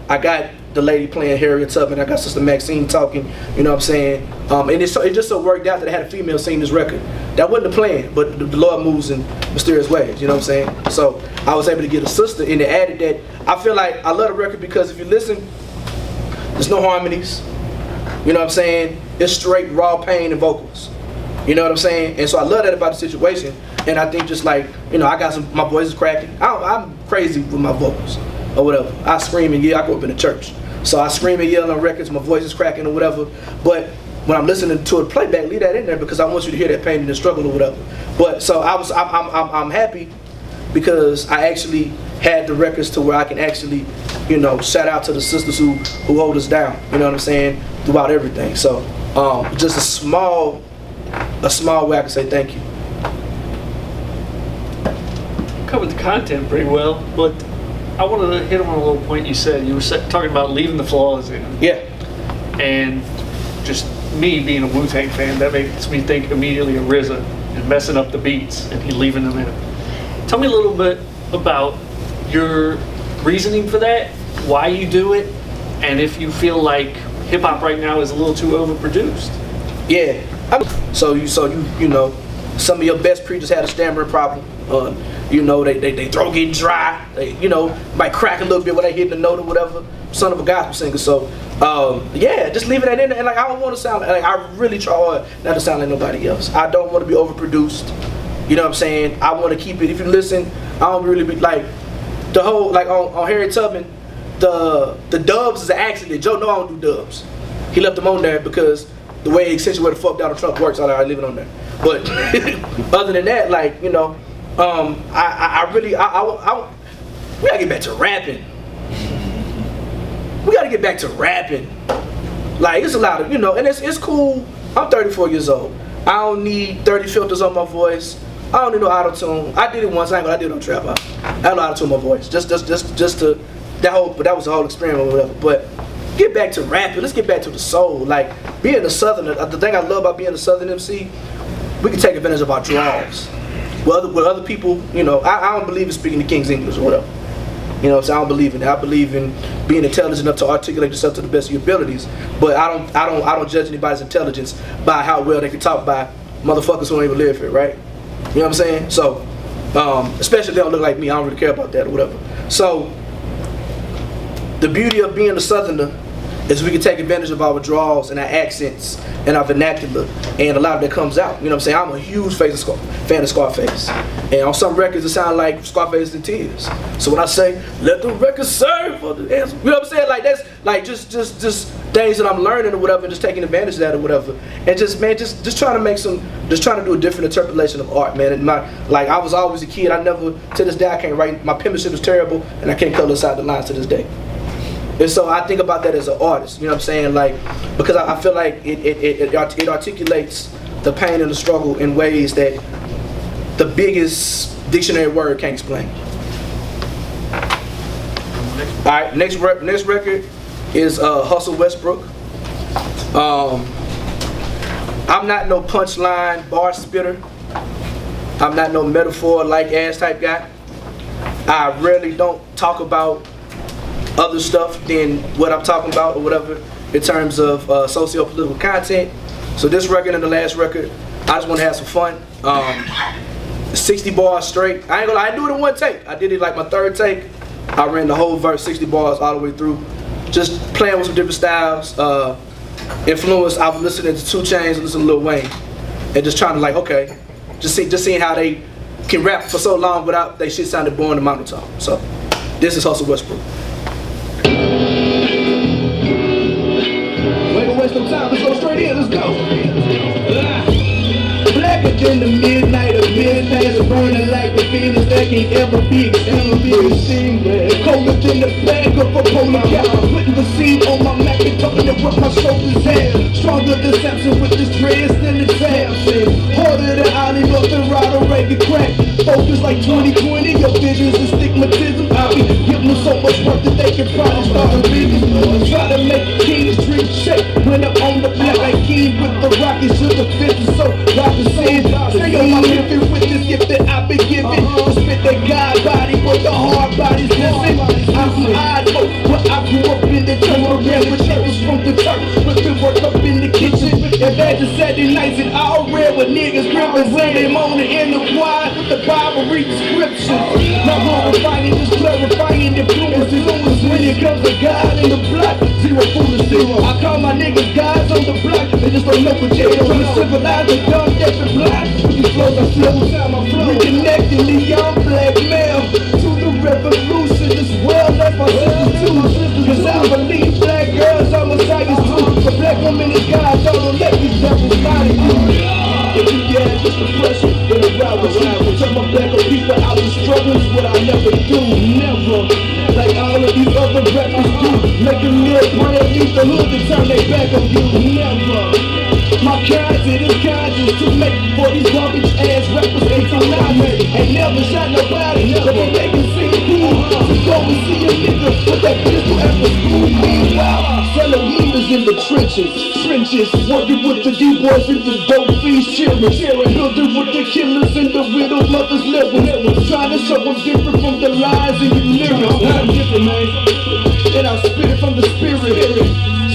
I got the lady playing Harriet Tubman, I got Sister Maxine talking, you know what I'm saying? And it just so worked out that I had a female sing this record. That wasn't the plan, but the Lord moves in mysterious ways, you know what I'm saying? So I was able to get a sister, and it added that. I feel like I love the record because if you listen, there's no harmonies, you know what I'm saying? It's straight raw pain and vocals, you know what I'm saying? And so I love that about the situation, and I think just like, you know, I got my voice is cracking. I'm crazy with my vocals or whatever. I scream and yell. I grew up in the church, so I scream and yell on records, my voice is cracking or whatever. But when I'm listening to a playback, leave that in there because I want you to hear that pain and the struggle or whatever. But so I'm happy because I actually had the records to where I can actually, you know, shout out to the sisters who hold us down, you know what I'm saying, throughout everything. So just a small way I can say thank you. Covered the content pretty well, but I wanted to hit on a little point you said. You were talking about leaving the flaws in. Yeah. And just me being a Wu-Tang fan, that makes me think immediately of RZA and messing up the beats and he leaving them in. Tell me a little bit about your reasoning for that, why you do it, and if you feel like hip-hop right now is a little too overproduced. Yeah. So you know, some of your best preachers had a stammering problem. You know, they throat getting dry. They, you know, might crack a little bit when they hit the note or whatever. Son of a gospel singer. So yeah, just leaving that in there. And like, I don't want to sound like, I really try hard not to sound like nobody else. I don't want to be overproduced. You know what I'm saying? I want to keep it. If you listen, I don't really be like the whole, like on Harriet Tubman, the dubs is an accident. Joe know I don't do dubs. He left them on there because the way essentially where the fuck Donald Trump works, I leave it on there. But other than that, like, you know, I really we gotta get back to rapping. We gotta get back to rapping. Like, it's a lot of, you know, and it's cool. I'm 34 years old. I don't need 30 filters on my voice. I don't need no auto-tune. I did it once. I ain't gonna do it on trap. I had no auto-tune my voice. Just to that was the whole experiment or whatever. But get back to rapping. Let's get back to the soul. Like, being a Southerner, the thing I love about being a Southern MC, we can take advantage of our draws. With other people, you know, I don't believe in speaking the King's English or whatever. You know, so I don't believe in it. I believe in being intelligent enough to articulate yourself to the best of your abilities. But I don't judge anybody's intelligence by how well they can talk by motherfuckers who don't even live here, right? You know what I'm saying? So, especially if they don't look like me, I don't really care about that or whatever. So, the beauty of being a Southerner is we can take advantage of our draws and our accents and our vernacular, and a lot of that comes out. You know what I'm saying? I'm a huge fan of Scarface. And on some records it sounds like Scarface in tears. So when I say, let the record serve for the answer, you know what I'm saying? Like, that's like just things that I'm learning or whatever, and just taking advantage of that or whatever. And just, man, just trying to do a different interpretation of art, man. And like, I was always a kid, I never, to this day I can't write, my penmanship is terrible, and I can't color inside the lines to this day. And so I think about that as an artist, you know what I'm saying? Like, because I feel like it articulates the pain and the struggle in ways that the biggest dictionary word can't explain. All right, next record is Hustle Westbrook. I'm not no punchline bar spitter. I'm not no metaphor like ass type guy. I rarely don't talk about other stuff than what I'm talking about or whatever in terms of socio-political content. So this record and the last record, I just want to have some fun. 60 bars straight. I ain't gonna lie, I do it in one take. I did it like my third take. I ran the whole verse, 60 bars all the way through. Just playing with some different styles. Influence, I was listening to 2 Chainz and listening to Lil Wayne. And just trying to, like, okay, just seeing how they can rap for so long without they shit sounding boring and monotone. So this is Hustle Westbrook. Wait, don't waste no time, let's go straight in, let's go. Blacker than the midnight of midnights, burning like the Venus that can't ever be extinguished. Colder than the bag of a polar cap, putting the seed on my Mac and talking it with my shoulders have. Stronger than Samson with this dreads than the Samson. Harder than Ali, North and Rado, Reagan crack. Focus like 2020, your visions and stigmatism. I be giving them so much work that they can probably start a business. Try to make kings drink shake when I'm on the block like King with the rocket sugar fist. So rappers saying, stay on my living with this gift that I've been given. To spit that God body, but the hard body's missing. I'm from Idaho, but I grew up in the jungle around with niggas from the church, but been worked up in the kitchen. Imagine Saturday nights and all red with niggas gripping when they moaning in the choir with the Bible read the scriptures. Not glorifying, just clarifying influences. When it comes to God in the block, zero foolishness. I call my niggas guys on the block, they just don't know what they are. From the civilized and dumb, different block. These flows are slow, reconnecting the young black male to the revolution as well as my sisters too. Cause I believe black girls are messiahs too. The black woman is God, don't let these devils lie to you. If you get just the pressure, then the route was out. Turn my back on people out of struggles, what I never do, never. Like all of these other rappers do, make a little brand, leave the hood to turn their back on you, never. My content is conscious to make for these garbage ass rappers ain't ain't never shot nobody, but they make it seem cool to go and see a nigga with that pistol after school. Meanwhile, fellow leaders in the trenches, working with the D-boys in the dope feast, cheering, building with the killers and the widow mothers living, trying to show them different from the lies in your lyrics. I'm different, man, and I'll spit it from the spirit.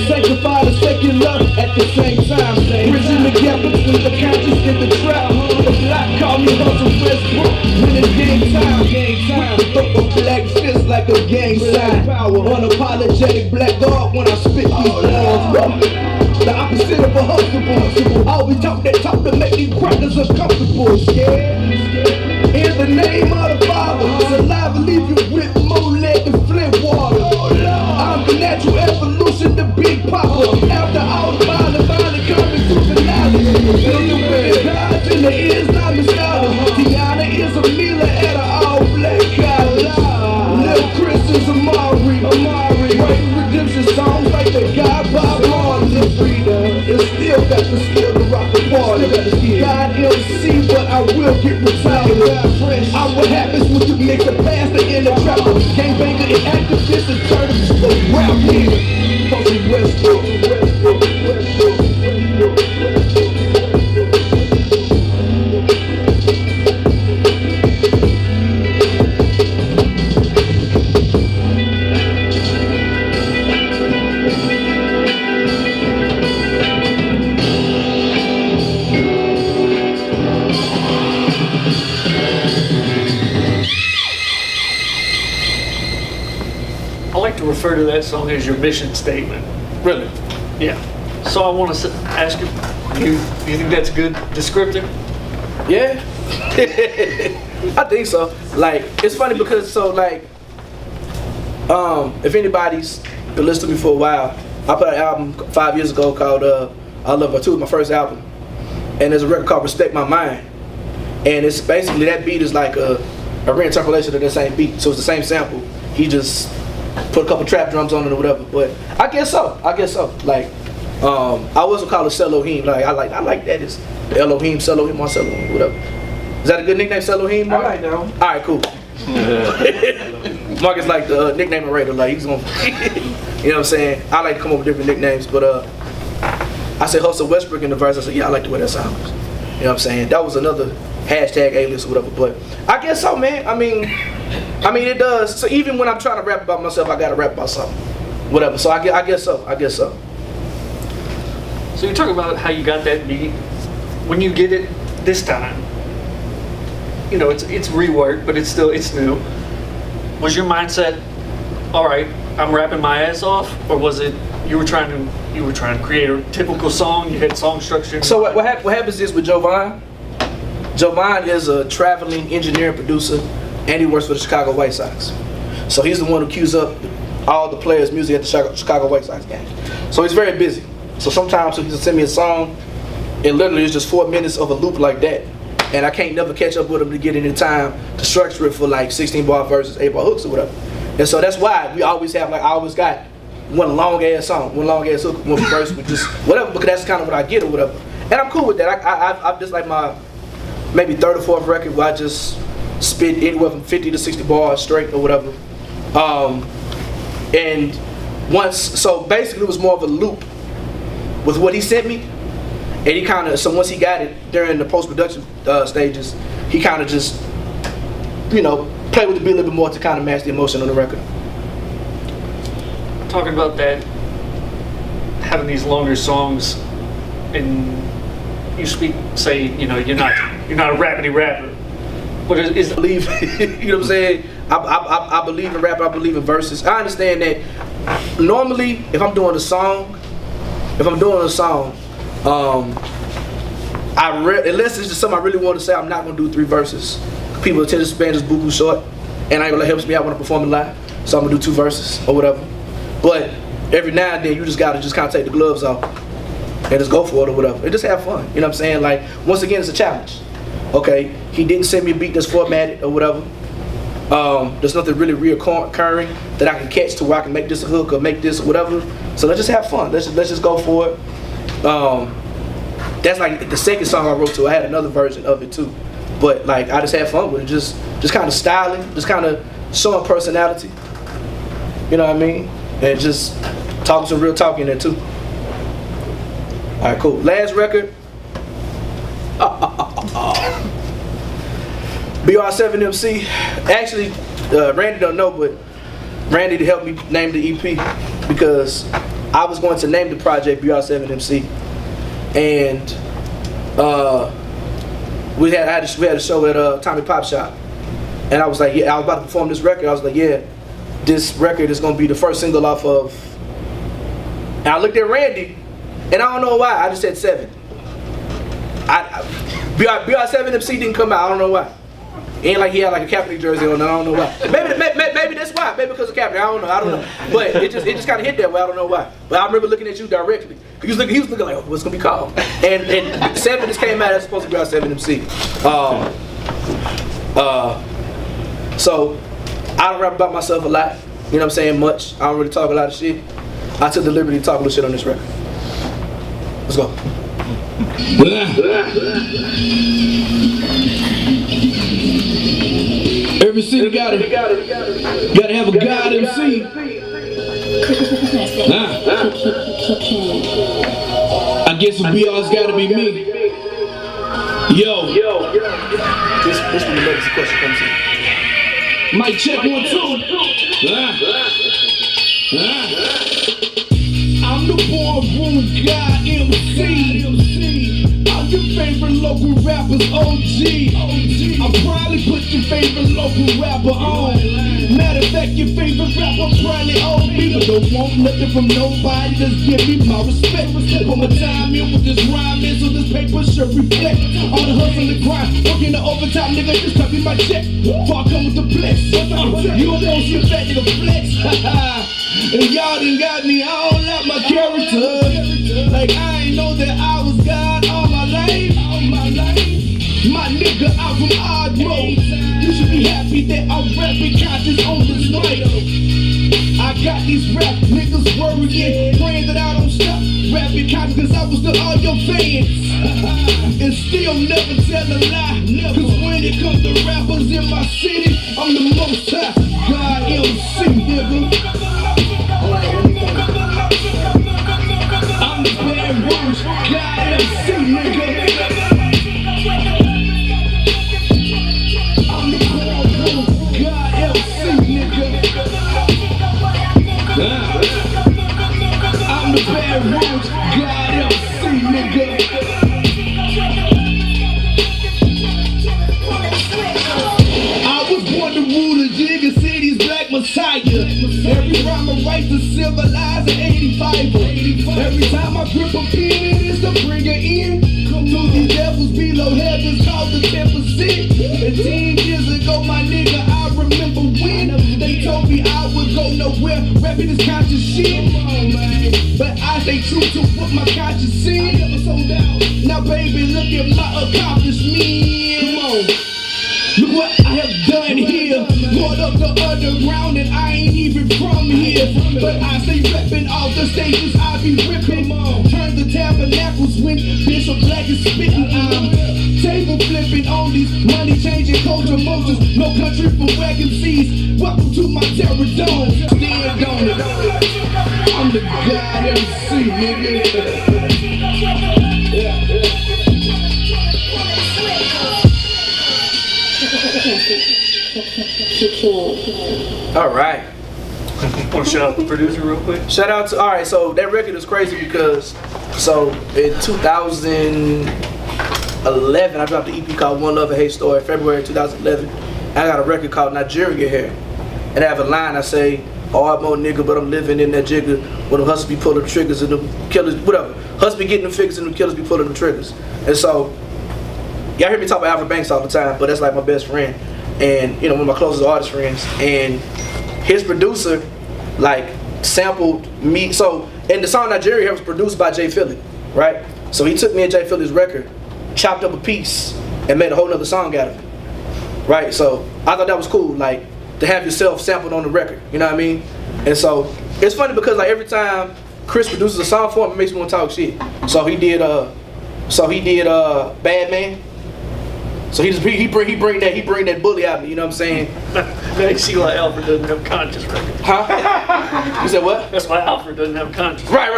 Sanctify the secular at the same time, bridging the gap between sign. Unapologetic black dog when I spit these bars. The opposite of a hustle. Always talk that talk to make these crackers uncomfortable. In the name of the Father, saliva leave you with more lead than Flint water. I'm the natural evolution, the big papa. After all the violent coming through the knowledge. Building with gods in the Islamic scholars. Tiana is a Mila at an all black collar. Little Chris is Amari. Writing redemption songs like the God Bob Marley. Freedom is still got the skill to rock the party. God MC, but I will get retired. I'm what happens when you mix a pastor in a trapper. Gangbanger and activist and turn to a rap nigga. Posting Westbrook. I like to refer to that song as your mission statement. Really? Yeah. So I want to ask you, do you think that's a good descriptor? Yeah. I think so. Like, it's funny because if anybody's been listening to me for a while, I put out an album 5 years ago called I Love Her Too, my first album. And there's a record called Respect My Mind. And it's basically, that beat is like a reinterpolation of the same beat. So it's the same sample. He just put a couple trap drums on it or whatever. But I guess so. Like, I wasn't called Selohim. Like, I like that. It's Elohim, Selohim, Marcelohim, whatever. Is that a good nickname, Selohim? I like that one. Alright, cool. Mark is like the nickname narrator. Like, he's gonna, you know what I'm saying? I like to come up with different nicknames, but I said Hustle Westbrook in the verse. I said, yeah, I like the way that sounds. You know what I'm saying? That was another hashtag alias or whatever. But I guess so, man. I mean, it does. So even when I'm trying to rap about myself, I gotta rap about something, whatever. So I guess so. So you talk about how you got that beat. When you get it this time, you know, it's reworked, but it's new. Was your mindset, all right, I'm rapping my ass off, or was it you were trying to create a typical song? You had song structure. So what happens is with Jovan. Jovan is a traveling engineer and producer, and he works for the Chicago White Sox. So he's the one who cues up all the players' music at the Chicago White Sox games. So he's very busy. So sometimes he'll send me a song, and literally it's just 4 minutes of a loop like that. And I can't never catch up with him to get any time to structure it for like 16-bar verses, 8-bar hooks or whatever. And so that's why we always have, like, I always got one long ass song, one long ass hook, one verse with just whatever, because that's kind of what I get or whatever. And I'm cool with that. I'm just like my maybe third or fourth record where I just spit anywhere from 50 to 60 bars straight or whatever. And so basically it was more of a loop with what he sent me. And he kind of, so once he got it during the post-production stages, he kind of just, you know, played with the beat a little bit more to kind of match the emotion on the record. Talking about that, having these longer songs, and you say, you know, you're not a rappity rapper, but is believe, you know what I'm saying? I believe in rap. I believe in verses. I understand that. Normally, if I'm doing a song, unless it's just something I really want to say, I'm not gonna do 3 verses. People tend to span just boo-boo short, and it helps me out when I perform it live. So I'm gonna do 2 verses or whatever. But every now and then, you just gotta kind of take the gloves off and just go for it or whatever, and just have fun. You know what I'm saying? Like, once again, it's a challenge. Okay, he didn't send me a beat that's formatted or whatever. There's nothing really reoccurring that I can catch to where I can make this a hook or make this or whatever. So let's just have fun. Let's just go for it. That's like the second song I wrote too. I had another version of it too, but like I just had fun with it. Just kind of styling, just kind of showing personality. You know what I mean? And just talking some real talk in there too. All right, cool. Last record. BR7MC. Actually, Randy don't know, but Randy helped me name the EP because I was going to name the project BR7MC, and we had a show at Tommy Pop Shop, and I was like, yeah, I was about to perform this record. I was like, yeah, this record is gonna be the first single off of. And I looked at Randy, and I don't know why. I just said 7. BR 7 MC didn't come out. I don't know why. Ain't like he had like a Kaepernick jersey on. I don't know why. Maybe that's why. Maybe because of Kaepernick. I don't know. But it just kind of hit that way. I don't know why. But I remember looking at you directly. He was looking like, oh, what's gonna be called? And 7 just came out. That's supposed to be our 7 MC. So I don't rap about myself a lot. You know what I'm saying? Much. I don't really talk a lot of shit. I took the liberty to talk a little shit on this record. Let's go. Every city gotta have a God MC. I guess it BR's gotta be me. Yo. This when the legacy question comes in. Mic check 1, 2. I'm the boardroom guy MC. I'm your favorite local rapper's OG. I'll probably put your favorite local rapper on. Matter of fact, your favorite rapper probably OB. But don't want nothing from nobody, just give me my respect. Put my time in with this rhyme in, so this paper should reflect all the hustle and grind. Working the overtime, nigga, just cut me my check. Before I come with the flex. You don't want some fat nigga flex. And y'all done got me all out my character. Like I ain't know that I was God all my life. My nigga out from Odd Road. You should be happy that I'm rapping conscious on this night. I got these rap niggas worrying, praying that I don't stop rapping conscious, cause I was to all your fans. And still never tell a lie. Cause when it comes to rappers in my city, I'm the most high God MC, nigga. I'm the bad words, God MC, nigga. I'm the boardroom, God MC, nigga. I'm the bad words, God MC, nigga. I was born to rule the Jigga City's Black Messiah. Every rhyme I write to civilize an 85. Every time I grip a pen, it is to bring her in. Come to these devils below heaven's called the 10%. And 10 years ago, my nigga, I remember when they told me I would go nowhere, rapping this conscious shit. But I stay true to what my conscience said. Now, baby, look at my accomplishments. Come on. Look what I have done here. Brought up the underground and I ain't even from here. But I stay reppin' all the stages I be rippin'. Turn the tabernacles when Bishop Black is spittin'. I'm table flipping on these money changing culture motions. No country for whack MCs. Welcome to my terror dome. Stand on it. I'm the God MC, nigga. All right. Want to shout out the producer real quick? Shout out to, all right, so that record is crazy because, so in 2011, I dropped an EP called One Love and Hate Story. February 2011, I got a record called Nigeria here. And I have a line I say, hard mode nigga, but I'm living in that jigger. Where the hustlers be pulling the triggers and the killers, whatever. Hustlers be getting the figures and the killers be pulling the triggers. And so, y'all hear me talk about Alfred Banks all the time, but that's like my best friend. And, you know, one of my closest artist friends. And his producer, like, sampled me. So, and the song Nigeria was produced by Jay Philly, right? So he took me and Jay Philly's record, chopped up a piece, and made a whole nother song out of it, right? So I thought that was cool, like, to have yourself sampled on the record, you know what I mean? And so, it's funny because, like, every time Chris produces a song for him, it makes me want to talk shit. So he did Bad Man. So he bring that bully out of me, you know what I'm saying? Now you see why Alfred doesn't have conscious record. Huh? You said what? That's why Alfred doesn't have conscious. Right,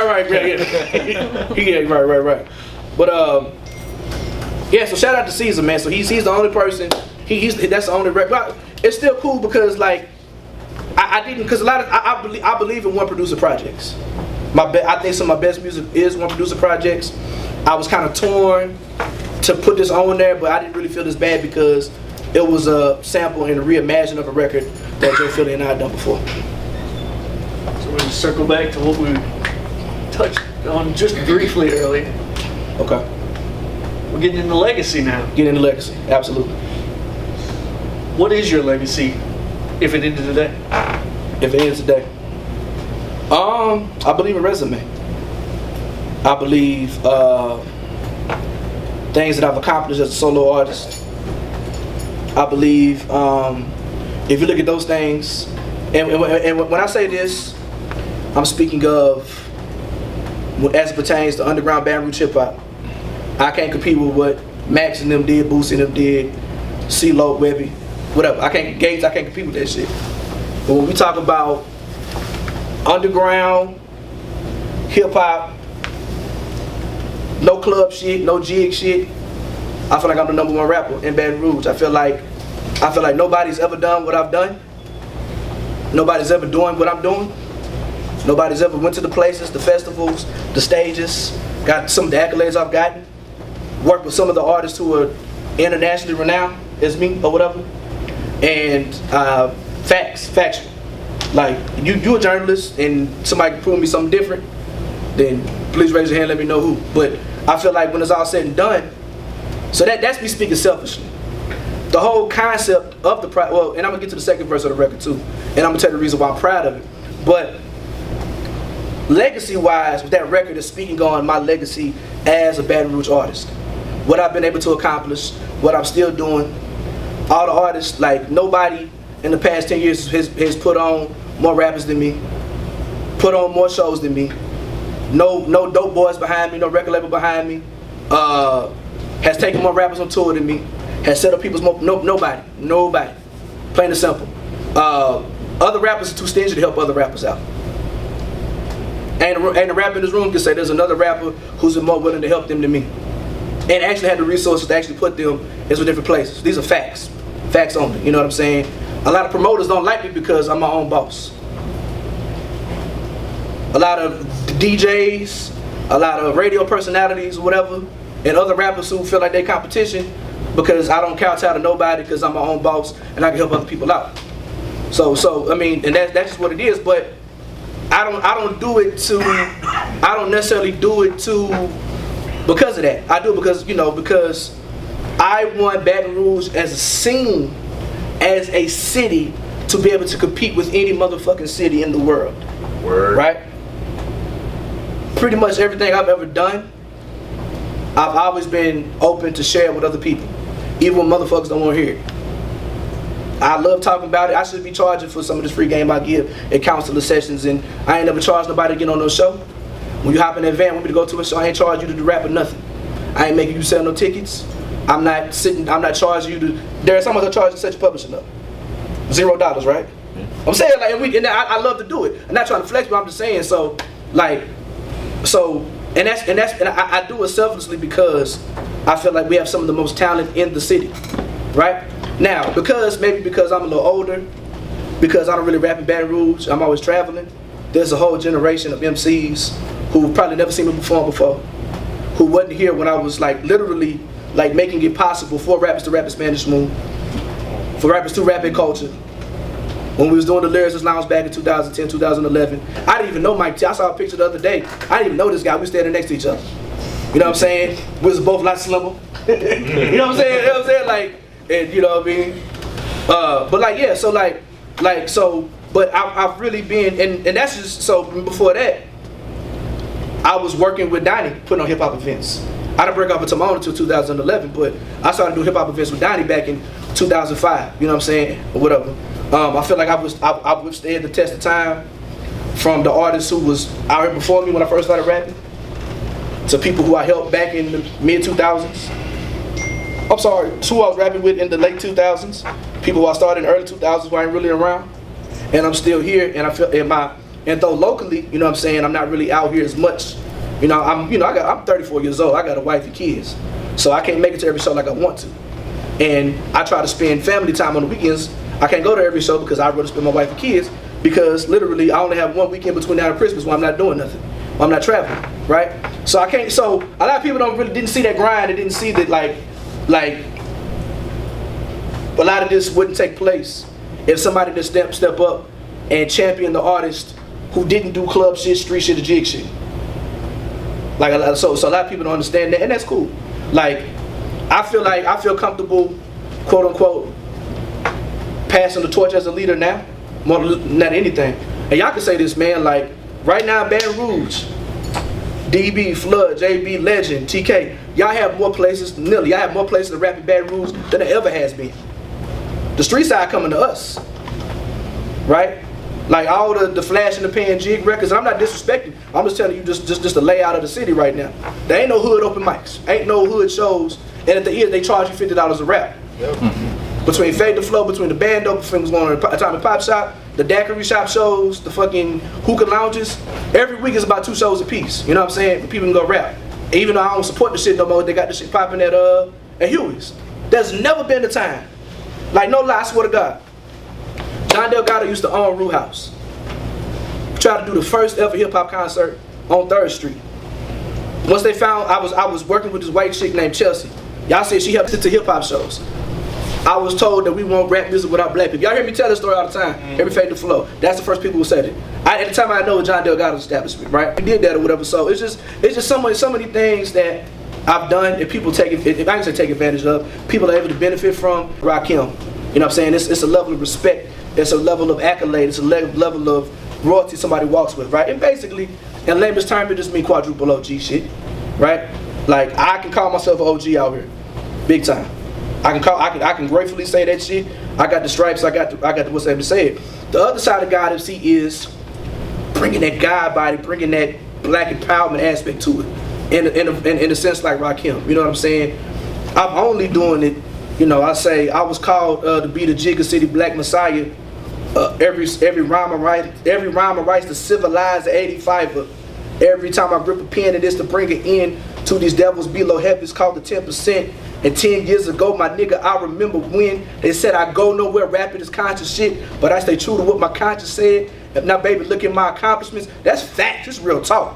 yeah. Right. But yeah. So shout out to Caesar, man. So he's the only person. That's the only record. It's still cool because like I didn't, because a lot of I believe in one producer projects. I think some of my best music is one producer projects. I was kind of torn to put this on there, but I didn't really feel this bad because it was a sample and a reimagining of a record that Jay Philly and I had done before. So we'll just circle back to what we touched on just briefly earlier. Okay. We're getting into legacy now. Get into legacy, absolutely. What is your legacy if it ended today? If it ends today, I believe a resume. I believe things that I've accomplished as a solo artist. I believe if you look at those things, and when I say this, I'm speaking of as it pertains to underground Baton Rouge hip hop. I can't compete with what Max and them did, Boosie and them did, CeeLo, Webby, whatever. I can't compete with that shit. But when we talk about underground hip hop, no club shit, no jig shit, I feel like I'm the #1 rapper in Baton Rouge. I feel like nobody's ever done what I've done. Nobody's ever doing what I'm doing. Nobody's ever went to the places, the festivals, the stages, got some of the accolades I've gotten, worked with some of the artists who are internationally renowned as me or whatever. And factual. Like, you a journalist and somebody can prove me something different, then please raise your hand, let me know who. But I feel like when it's all said and done, so that's me speaking selfishly. The whole concept of the and I'm gonna get to the second verse of the record too, and I'm gonna tell you the reason why I'm proud of it. But legacy-wise, with that record is speaking on my legacy as a Baton Rouge artist. What I've been able to accomplish, what I'm still doing. All the artists, like nobody in the past 10 years has put on more rappers than me, put on more shows than me. No dope boys behind me, no record label behind me. Has taken more rappers on tour than me. Has set up people's nobody. Plain and simple. Other rappers are too stingy to help other rappers out. And the rapper in this room can say there's another rapper who's more willing to help them than me. And actually had the resources to actually put them in some different places. These are facts. Facts only, you know what I'm saying? A lot of promoters don't like me because I'm my own boss. A lot of DJs, a lot of radio personalities or whatever, and other rappers who feel like they're competition because I don't kowtow to nobody because I'm my own boss and I can help other people out. So I mean, and that's just what it is, but I don't necessarily do it to because of that. I do it because I want Baton Rouge as a scene, as a city, to be able to compete with any motherfucking city in the world. Word. Right? Pretty much everything I've ever done, I've always been open to share with other people, even when motherfuckers don't want to hear it. I love talking about it. I should be charging for some of this free game I give at counselor sessions, and I ain't never charged nobody to get on no show. When you hop in that van, want me to go to a show, I ain't charge you to do rap or nothing. I ain't making you sell no tickets. I'm not charging you to, there's how much I charge to set your publishing up. $0, right? I'm saying, like, and I love to do it. I'm not trying to flex, but I'm just saying, I do it selflessly because I feel like we have some of the most talent in the city, right? Now, maybe because I'm a little older, because I don't really rap in Baton Rouge, I'm always traveling, there's a whole generation of MCs who probably never seen me perform before, who wasn't here when I was like literally like making it possible for rappers to rap in Spanish Moon, for rappers to rap in culture. When we was doing the Lyricist Lounge back in 2010, 2011, I didn't even know Mike T. I saw a picture the other day. I didn't even know this guy. We standing next to each other. You know what I'm saying? We was both a lot slimmer. You know what I'm saying? You know what I'm saying? Like, and you know what I mean? But like, yeah, but I've really been, and that's just, so before that, I was working with Donnie, putting on hip hop events. I didn't break off with Timon until 2011, but I started doing hip hop events with Donnie back in 2005, you know what I'm saying, or whatever. I feel like I withstood the test of time, from the artists who was out here before me when I first started rapping, to people who I helped back in the mid-2000s. I'm sorry, who I was rapping with in the late 2000s, people who I started in the early 2000s who ain't really around, and I'm still here, and I feel and though locally, you know what I'm saying, I'm not really out here as much. You know, I'm 34 years old. I got a wife and kids, so I can't make it to every show like I want to. And I try to spend family time on the weekends. I can't go to every show because I'd rather spend my wife and kids, because literally I only have one weekend between now and Christmas where I'm not doing nothing. I'm not traveling, right? So I can't. So a lot of people didn't see that grind. They didn't see that like a lot of this wouldn't take place if somebody just step up and champion the artist who didn't do club shit, street shit, or jig shit. Like so a lot of people don't understand that, and that's cool. Like I feel comfortable, quote unquote, passing the torch as a leader now, more than anything. And y'all can say this, man. Like right now, Baton Rouge, DB, Flood, JB, Legend, TK, y'all have more places. Y'all have more places to rap in Baton Rouge than there ever has been. The street side coming to us, right? Like all the flash and the pan jig records. And I'm not disrespecting. I'm just telling you just the layout of the city right now. There ain't no hood open mics. Ain't no hood shows. And at the end they charge you $50 a rap. Yep. Between Fade the Flow, between the bando, between what's going on the Atomic Pop Shop, the daiquiri shop shows, the fucking hookah lounges. Every week is about 2 shows a piece. You know what I'm saying? People can go rap. And even though I don't support the shit no more, they got the shit popping at Huey's. There's never been a time. Like no lie, I swear to God. John Delgado used to own Rue House. Tried to do the first ever hip hop concert on 3rd Street. Once they found I was working with this white chick named Chelsea. Y'all said she helped to hip hop shows. I was told that we won't rap music without black people. Y'all hear me tell this story all the time. Every Fade the Flow. That's the first people who said it. At the time I know John Delgado's establishment, right? We did that or whatever. So it's just so many things that I've done and people take, if I can say take advantage of, people are able to benefit from. Rakim. You know what I'm saying? It's a level of respect. It's a level of accolade. It's a level of royalty somebody walks with, right? And basically, in layman's terms, it just mean quadruple OG shit, right? Like I can call myself an OG out here, big time. I can gratefully say that shit. I got the stripes. I got the what's that to say it. The other side of God MC is bringing that God body, bringing that black empowerment aspect to it, in a sense like Rakim. You know what I'm saying? I'm only doing it. You know, I say I was called to be the Jigga City Black Messiah. Every rhyme I write to civilize the 85er. Every time I grip a pen, it is to bring it in to these devils below heavens called the 10%. And 10 years ago, my nigga, I remember when they said I go nowhere rapping this conscious shit, but I stay true to what my conscience said. If not, baby, look at my accomplishments. That's facts. It's real talk.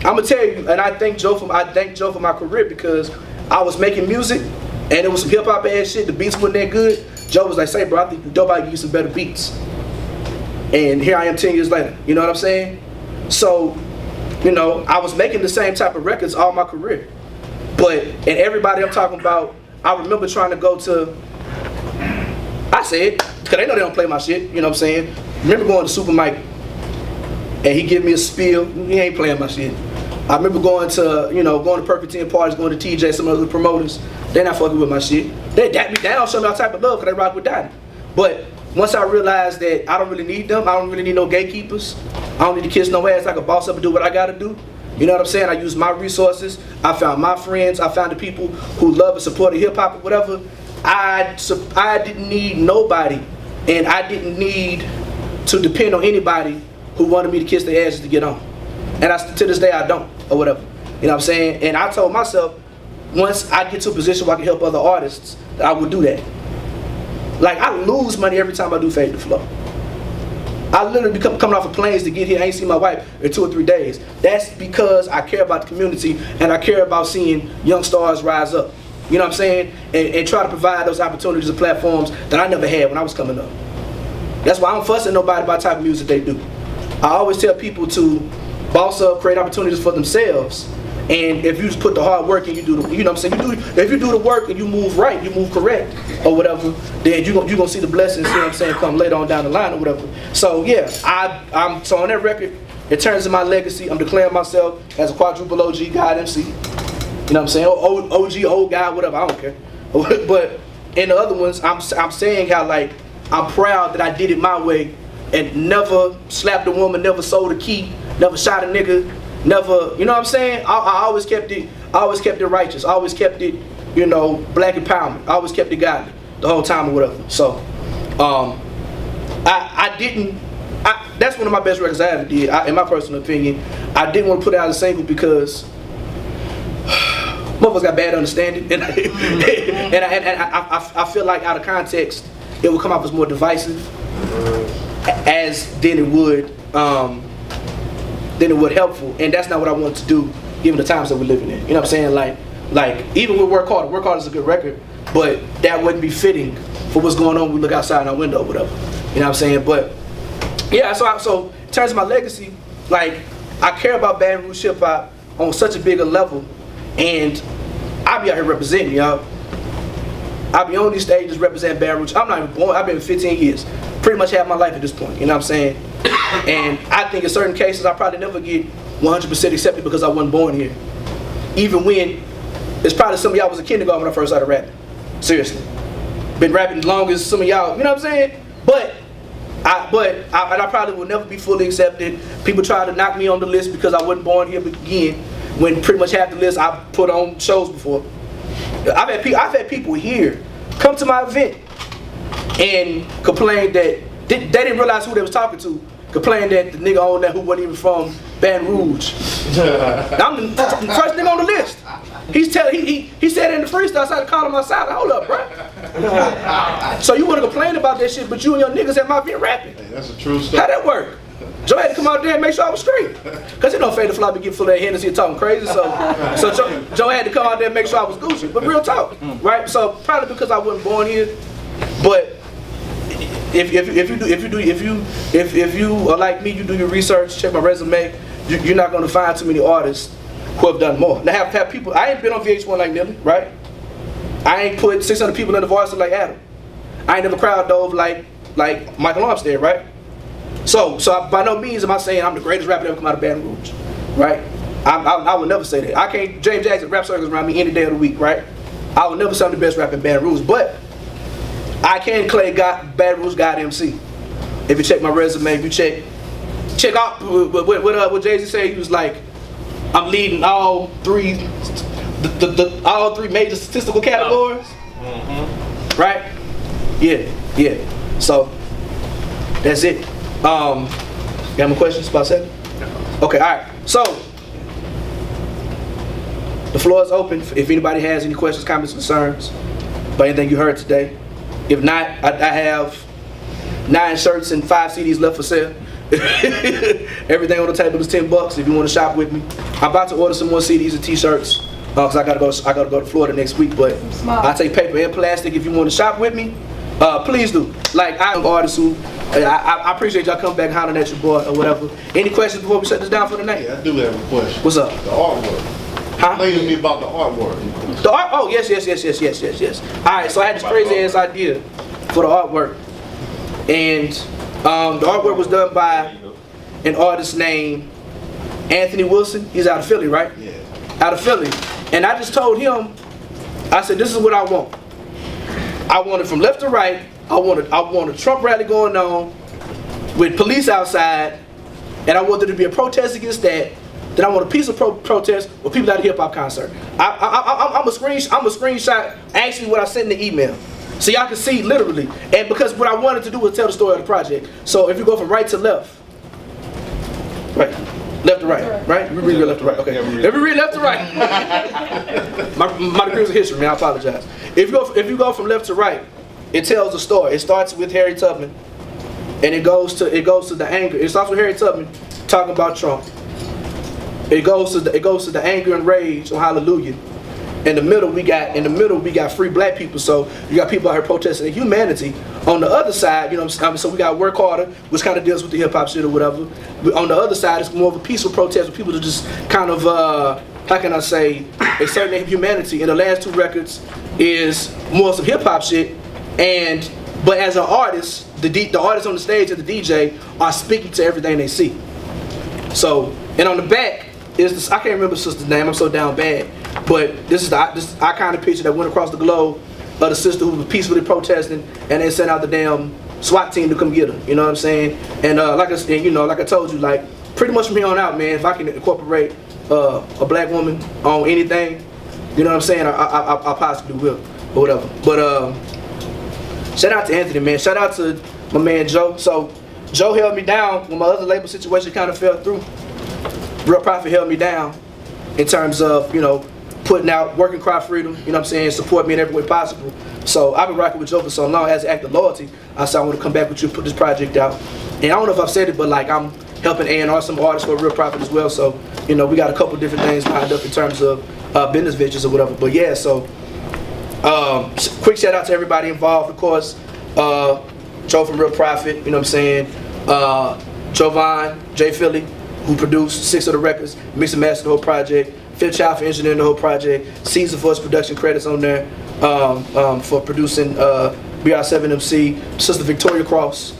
I'ma tell you, and I thank Joe for my career because I was making music and it was some hip hop ass shit. The beats weren't that good. Joe was like, "Say, bro, I think you dope. I give you some better beats." And here I am 10 years later. You know what I'm saying? So, you know, I was making the same type of records all my career. But, and everybody I'm talking about, I remember trying to go to, I said, because they know they don't play my shit, you know what I'm saying? Remember going to Super Mike, and he give me a spiel, he ain't playing my shit. I remember going to Perfect 10 parties, going to TJ, some other promoters, they not fucking with my shit. They dap me down, show me all type of love, because they rock with Donnie. But once I realized that I don't really need them, I don't really need no gatekeepers, I don't need to kiss no ass, I can boss up and do what I gotta do. You know what I'm saying? I use my resources. I found my friends. I found the people who love and support hip hop or whatever. I didn't need nobody, and I didn't need to depend on anybody who wanted me to kiss their asses to get on. And to this day, I don't, or whatever. You know what I'm saying? And I told myself, once I get to a position where I can help other artists, that I would do that. Like I lose money every time I do Fade the Flow. I literally be coming off of planes to get here. I ain't seen my wife in 2 or 3 days. That's because I care about the community and I care about seeing young stars rise up. You know what I'm saying? And try to provide those opportunities and platforms that I never had when I was coming up. That's why I don't fuss at nobody about the type of music they do. I always tell people to boss up, create opportunities for themselves. And if you just put the hard work and you do the, you know what I'm saying? If you do the work and you move right, you move correct or whatever, then you're gonna see the blessings, you know what I'm saying, come later on down the line or whatever. So yeah, so on that record, in terms of my legacy, I'm declaring myself as a quadruple OG God MC. You know what I'm saying? OG, old guy, whatever, I don't care. But in the other ones, I'm saying how like, I'm proud that I did it my way and never slapped a woman, never sold a key, never shot a nigga, never, you know what I'm saying? I always kept it righteous. I always kept it, you know, black empowerment. I always kept it godly the whole time or whatever. So, that's one of my best records I ever did, in my personal opinion. I didn't want to put out a single because motherfuckers got bad understanding, and I feel like out of context, it would come off as more divisive, than it would helpful, and that's not what I want to do given the times that we're living in. You know what I'm saying? Like even with Work Hard is a good record, but that wouldn't be fitting for what's going on when we look outside our window or whatever. You know what I'm saying? But yeah, so terms of my legacy, like, I care about Baton Rouge hip hop on such a bigger level, and I be out here representing, y'all. I be on these stages representing Baton Rouge. I'm not even born. I've been 15 years, pretty much half my life at this point. You know what I'm saying? And I think in certain cases I probably never get 100% accepted because I wasn't born here. Even when it's probably some of y'all was in kindergarten when I first started rapping. Seriously, been rapping as long as some of y'all. You know what I'm saying? But I probably will never be fully accepted. People try to knock me on the list because I wasn't born here again. When pretty much half the list I put on shows before. I've had people here come to my event and complain that they didn't realize who they was talking to. Complain that the nigga on there who wasn't even from Baton Rouge. I'm the first nigga on the list. He said in the freestyle, I started to call him outside. Hold up, bro. So you want to complain about that shit, but you and your niggas at my event rapping. Hey, that's a true story. How'd that work? Joe had to come out there and make sure I was straight. Cause you know Fade the Fly be getting full of that Hennessy and talking crazy, so Joe had to come out there and make sure I was Gucci. But real talk, right? So probably because I wasn't born here, but if you are like me, you do your research, check my resume, you're not gonna find too many artists who have done more. Now have people. I ain't been on VH1 like Nelly, right? I ain't put 600 people in the varsity like Adam. I ain't never crowd dove like Michael Armstead, right? So by no means am I saying I'm the greatest rapper to ever come out of Baton Rouge, right? I would never say that. I can't, James Jackson rap circles around me any day of the week, right? I would never say I'm the best rapper in Baton Rouge, but I can claim Baton Rouge God MC. If you check my resume, if you check out what Jay-Z said, he was like, I'm leading all three major statistical categories, right? Yeah. So that's it. You have any questions about that? Okay, all right. So the floor is open if anybody has any questions, comments, concerns about anything you heard today. If not, I have 9 shirts and 5 CDs left for sale. Everything on the table is $10 if you want to shop with me. I'm about to order some more CDs and T-shirts because I gotta go to Florida next week. But I take paper and plastic if you want to shop with me. Please do. Like, I'm an artist who I appreciate y'all coming back hollering at your boy or whatever. Any questions before we shut this down for the night? Yeah, I do have a question. What's up? The artwork. Huh? Explain to me about the artwork. The art? Oh, yes. All right, so I had this crazy ass idea for the artwork, and the artwork was done by an artist named Anthony Wilson. He's out of Philly, right? Yeah. Out of Philly, and I just told him, I said, this is what I want. I want it from left to right. I want a Trump rally going on with police outside, and I want there to be a protest against that. Then I want a peaceful protest with people at a hip hop concert. I'm a screenshot actually what I sent in the email, so y'all can see literally. And because what I wanted to do was tell the story of the project. So if you go from right to left, left to right, right? We read left to right. Okay. If we read left to right, my degree's in history, man. I apologize. If you go from left to right, it tells a story. It starts with Harry Tubman, and it goes to the anger. It starts with Harry Tubman talking about Trump. It goes to the anger and rage on Hallelujah. In the middle we got free black people. So you got people out here protesting humanity. On the other side, you know what I'm saying? So we got Work Harder, which kind of deals with the hip hop shit or whatever. But on the other side, it's more of a peaceful protest where people are just kind of how can I say, a certain humanity. And the last 2 records is more some hip hop shit. But as an artist, the artists on the stage and the DJ are speaking to everything they see. So, and on the back is this, I can't remember the sister's name, I'm so down bad. But this is the iconic picture that went across the globe of the sister who was peacefully protesting, and they sent out the damn SWAT team to come get her. You know what I'm saying? And like I told you, like pretty much from here on out, man, if I can incorporate a black woman on anything, you know what I'm saying? I possibly will or whatever. But shout out to Anthony, man. Shout out to my man Joe. So Joe held me down when my other label situation kind of fell through. Real Profit held me down in terms of, you know, putting out Working Cry Freedom, you know what I'm saying, support me in every way possible. So I've been rocking with Joe for so long. As an act of loyalty, I said I want to come back with you and put this project out. And I don't know if I've said it, but like I'm helping A&R some artists for Real Profit as well. So, you know, we got a couple different things lined up in terms of business ventures or whatever. But yeah, so quick shout out to everybody involved, of course. Joe from Real Profit, you know what I'm saying. Jovan, Jay Philly, who produced 6 of the records, mixed and mastered the whole project. Fifth Child for engineering the whole project. Caesar for his production credits on there for producing BR7MC. Sister Victoria Cross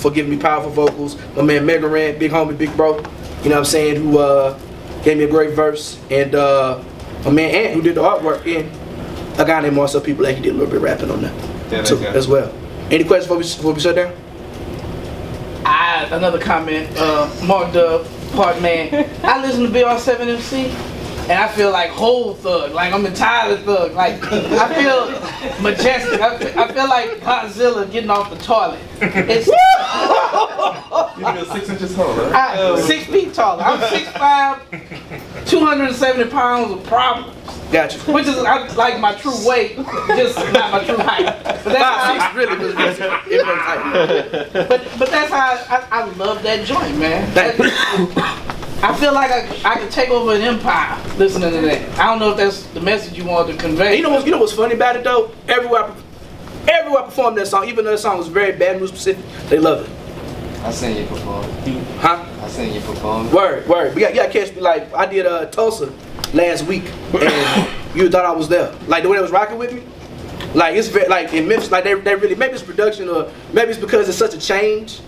for giving me powerful vocals. My man Mega Rant, big homie, big bro. You know what I'm saying? Who gave me a great verse. And my man Ant, who did the artwork. And a guy named Marcel P Black, he did a little bit of rapping on that too, as well. Any questions before we shut down? Another comment, Mark Dub, part man. I listen to BR7MC and I feel like whole thug, like I'm entirely thug. Like I feel majestic. I feel like Godzilla getting off the toilet. It's You're 6 inches tall, right? 6 feet taller. I'm 6'5", 270 pounds of problems. Gotcha. Which is like my true weight, just not my true height. But that's how really was but that's how I love that joint, man. I feel like I could take over an empire listening to that. I don't know if that's the message you wanted to convey. You know what's funny about it though? Everywhere I performed that song, even though the song was very bad news specific, they love it. I seen you perform. Huh? I seen you perform. Word. You gotta catch me. Like I did Tulsa last week, and you thought I was there. Like the way they was rocking with me. Like it's very, like in Memphis, like they really, maybe it's production or maybe it's because it's such a change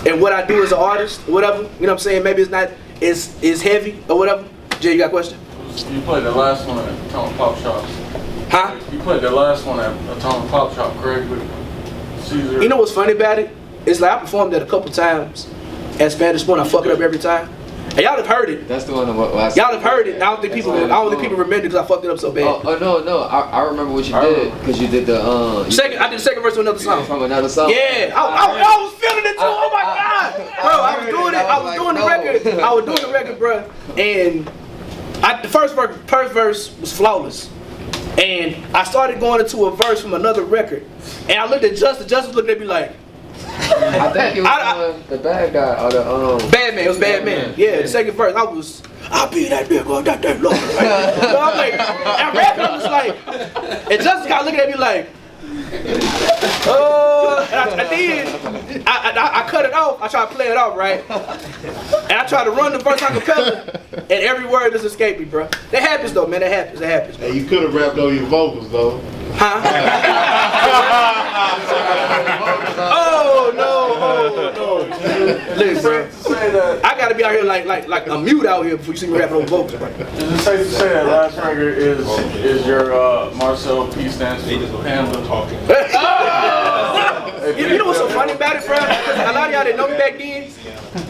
in what I do as an artist, or whatever. You know what I'm saying? Maybe it's not as heavy or whatever. Jay, you got a question? You played the last one at Atomic Pop Shop. Huh? You played the last one at Atomic Pop Shop, correct? With Caesar. You know what's funny about it? It's like I performed that a couple times at Spanish One. I fuck it up every time. And y'all have heard it. That's the one. Y'all have heard it. I don't think people remember because I fucked it up so bad. Oh no! I remember what you did because you did the I did the second verse of another song. From another song. Yeah, I was feeling it too. Oh my god, bro! I was doing it. I was doing the record. I was doing the record, bro. And the first verse was flawless. And I started going into a verse from another record. And I looked at Justice. Justice looked at me like. I think it was the bad guy or the Bad Man. It was Bad Man. Yeah, the second verse. I'll be that big on that day. Look. So I'm like, I rap. I'm just like, and Justice got looking at me like, and I cut it off. I tried to play it off, right? And I tried to run the verse on acapella, and every word just escaped me, bro. That happens though, man. That happens. Hey, you could have rapped on your vocals though. Huh? Oh no! Listen, I gotta be out here like a mute out here before you see me rapping on vocals. Is it safe to say that last record is your Marcel P stands for Panda talking? You know what's so funny about it, bro? A lot of y'all didn't know me back then.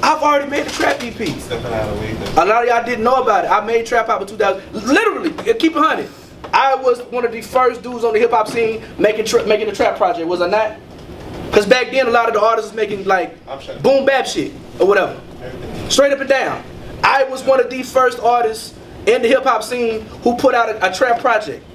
I've already made a trap EP. A lot of y'all didn't know about it. I made trap out in 2000. Literally, keep it 100. I was one of the first dudes on the hip hop scene making a trap project, was I not? Cause back then a lot of the artists was making like boom bap shit or whatever, straight up and down. I was one of the first artists in the hip hop scene who put out a trap project.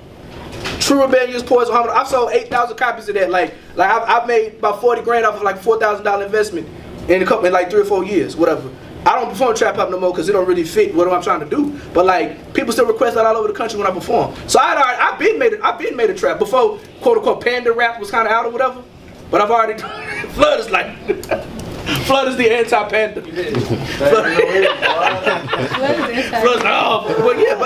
True Rebellious, Poison Harmony. I've sold 8,000 copies of that. Like I've made about 40 grand off of like $4,000 investment in like 3 or 4 years, whatever. I don't perform trap hop no more because it don't really fit what I'm trying to do. But like people still request that all over the country when I perform. So I've been made a trap before quote unquote panda rap was kind of out or whatever. But I've already Flood is like Flood is the anti-panda. Flood's but yeah,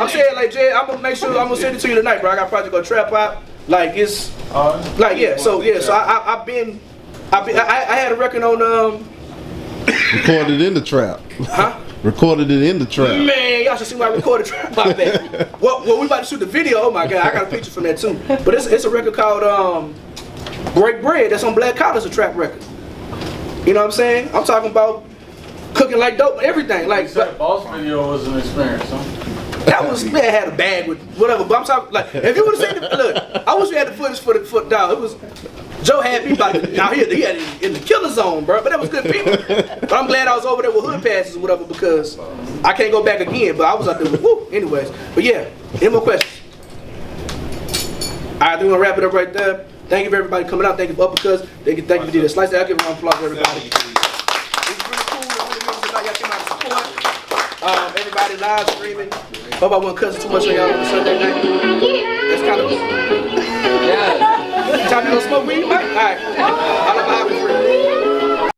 I'm saying like Jay, I'm gonna make sure I'm gonna send it to you tonight, bro. I got a project called Trap Hop. Like it's like yeah. So I had a record on Recorded in the trap. Huh? Recorded it in the trap. Man, y'all should see my recorded trap hop back. Well, we about to shoot the video. Oh my god, I got a picture from that too. But it's a record called Break Bread. That's on Black Collar's a trap record. You know what I'm saying? I'm talking about cooking like dope and everything. Like that boss video was an experience, huh? That was, man, had a bag with whatever. But I'm talking like if you would have seen the look, I wish we had the footage for the dog. It was Joe had me out here. He had it in the killer zone, bro. But that was good people. But I'm glad I was over there with hood passes or whatever because I can't go back again. But I was out there with woo. Anyways, but yeah, any more questions? All right, we're gonna wrap it up right there. Thank you for everybody coming out. Thank you for Uppercuts. Thank you for the slice. I'll give a round of applause to everybody. It was really cool. Y'all came out to support. Everybody live streaming. Hope I wasn't cussing too much on y'all on Sunday night. That's kind of. Yeah. Time to go smoke weed, Mike? All right.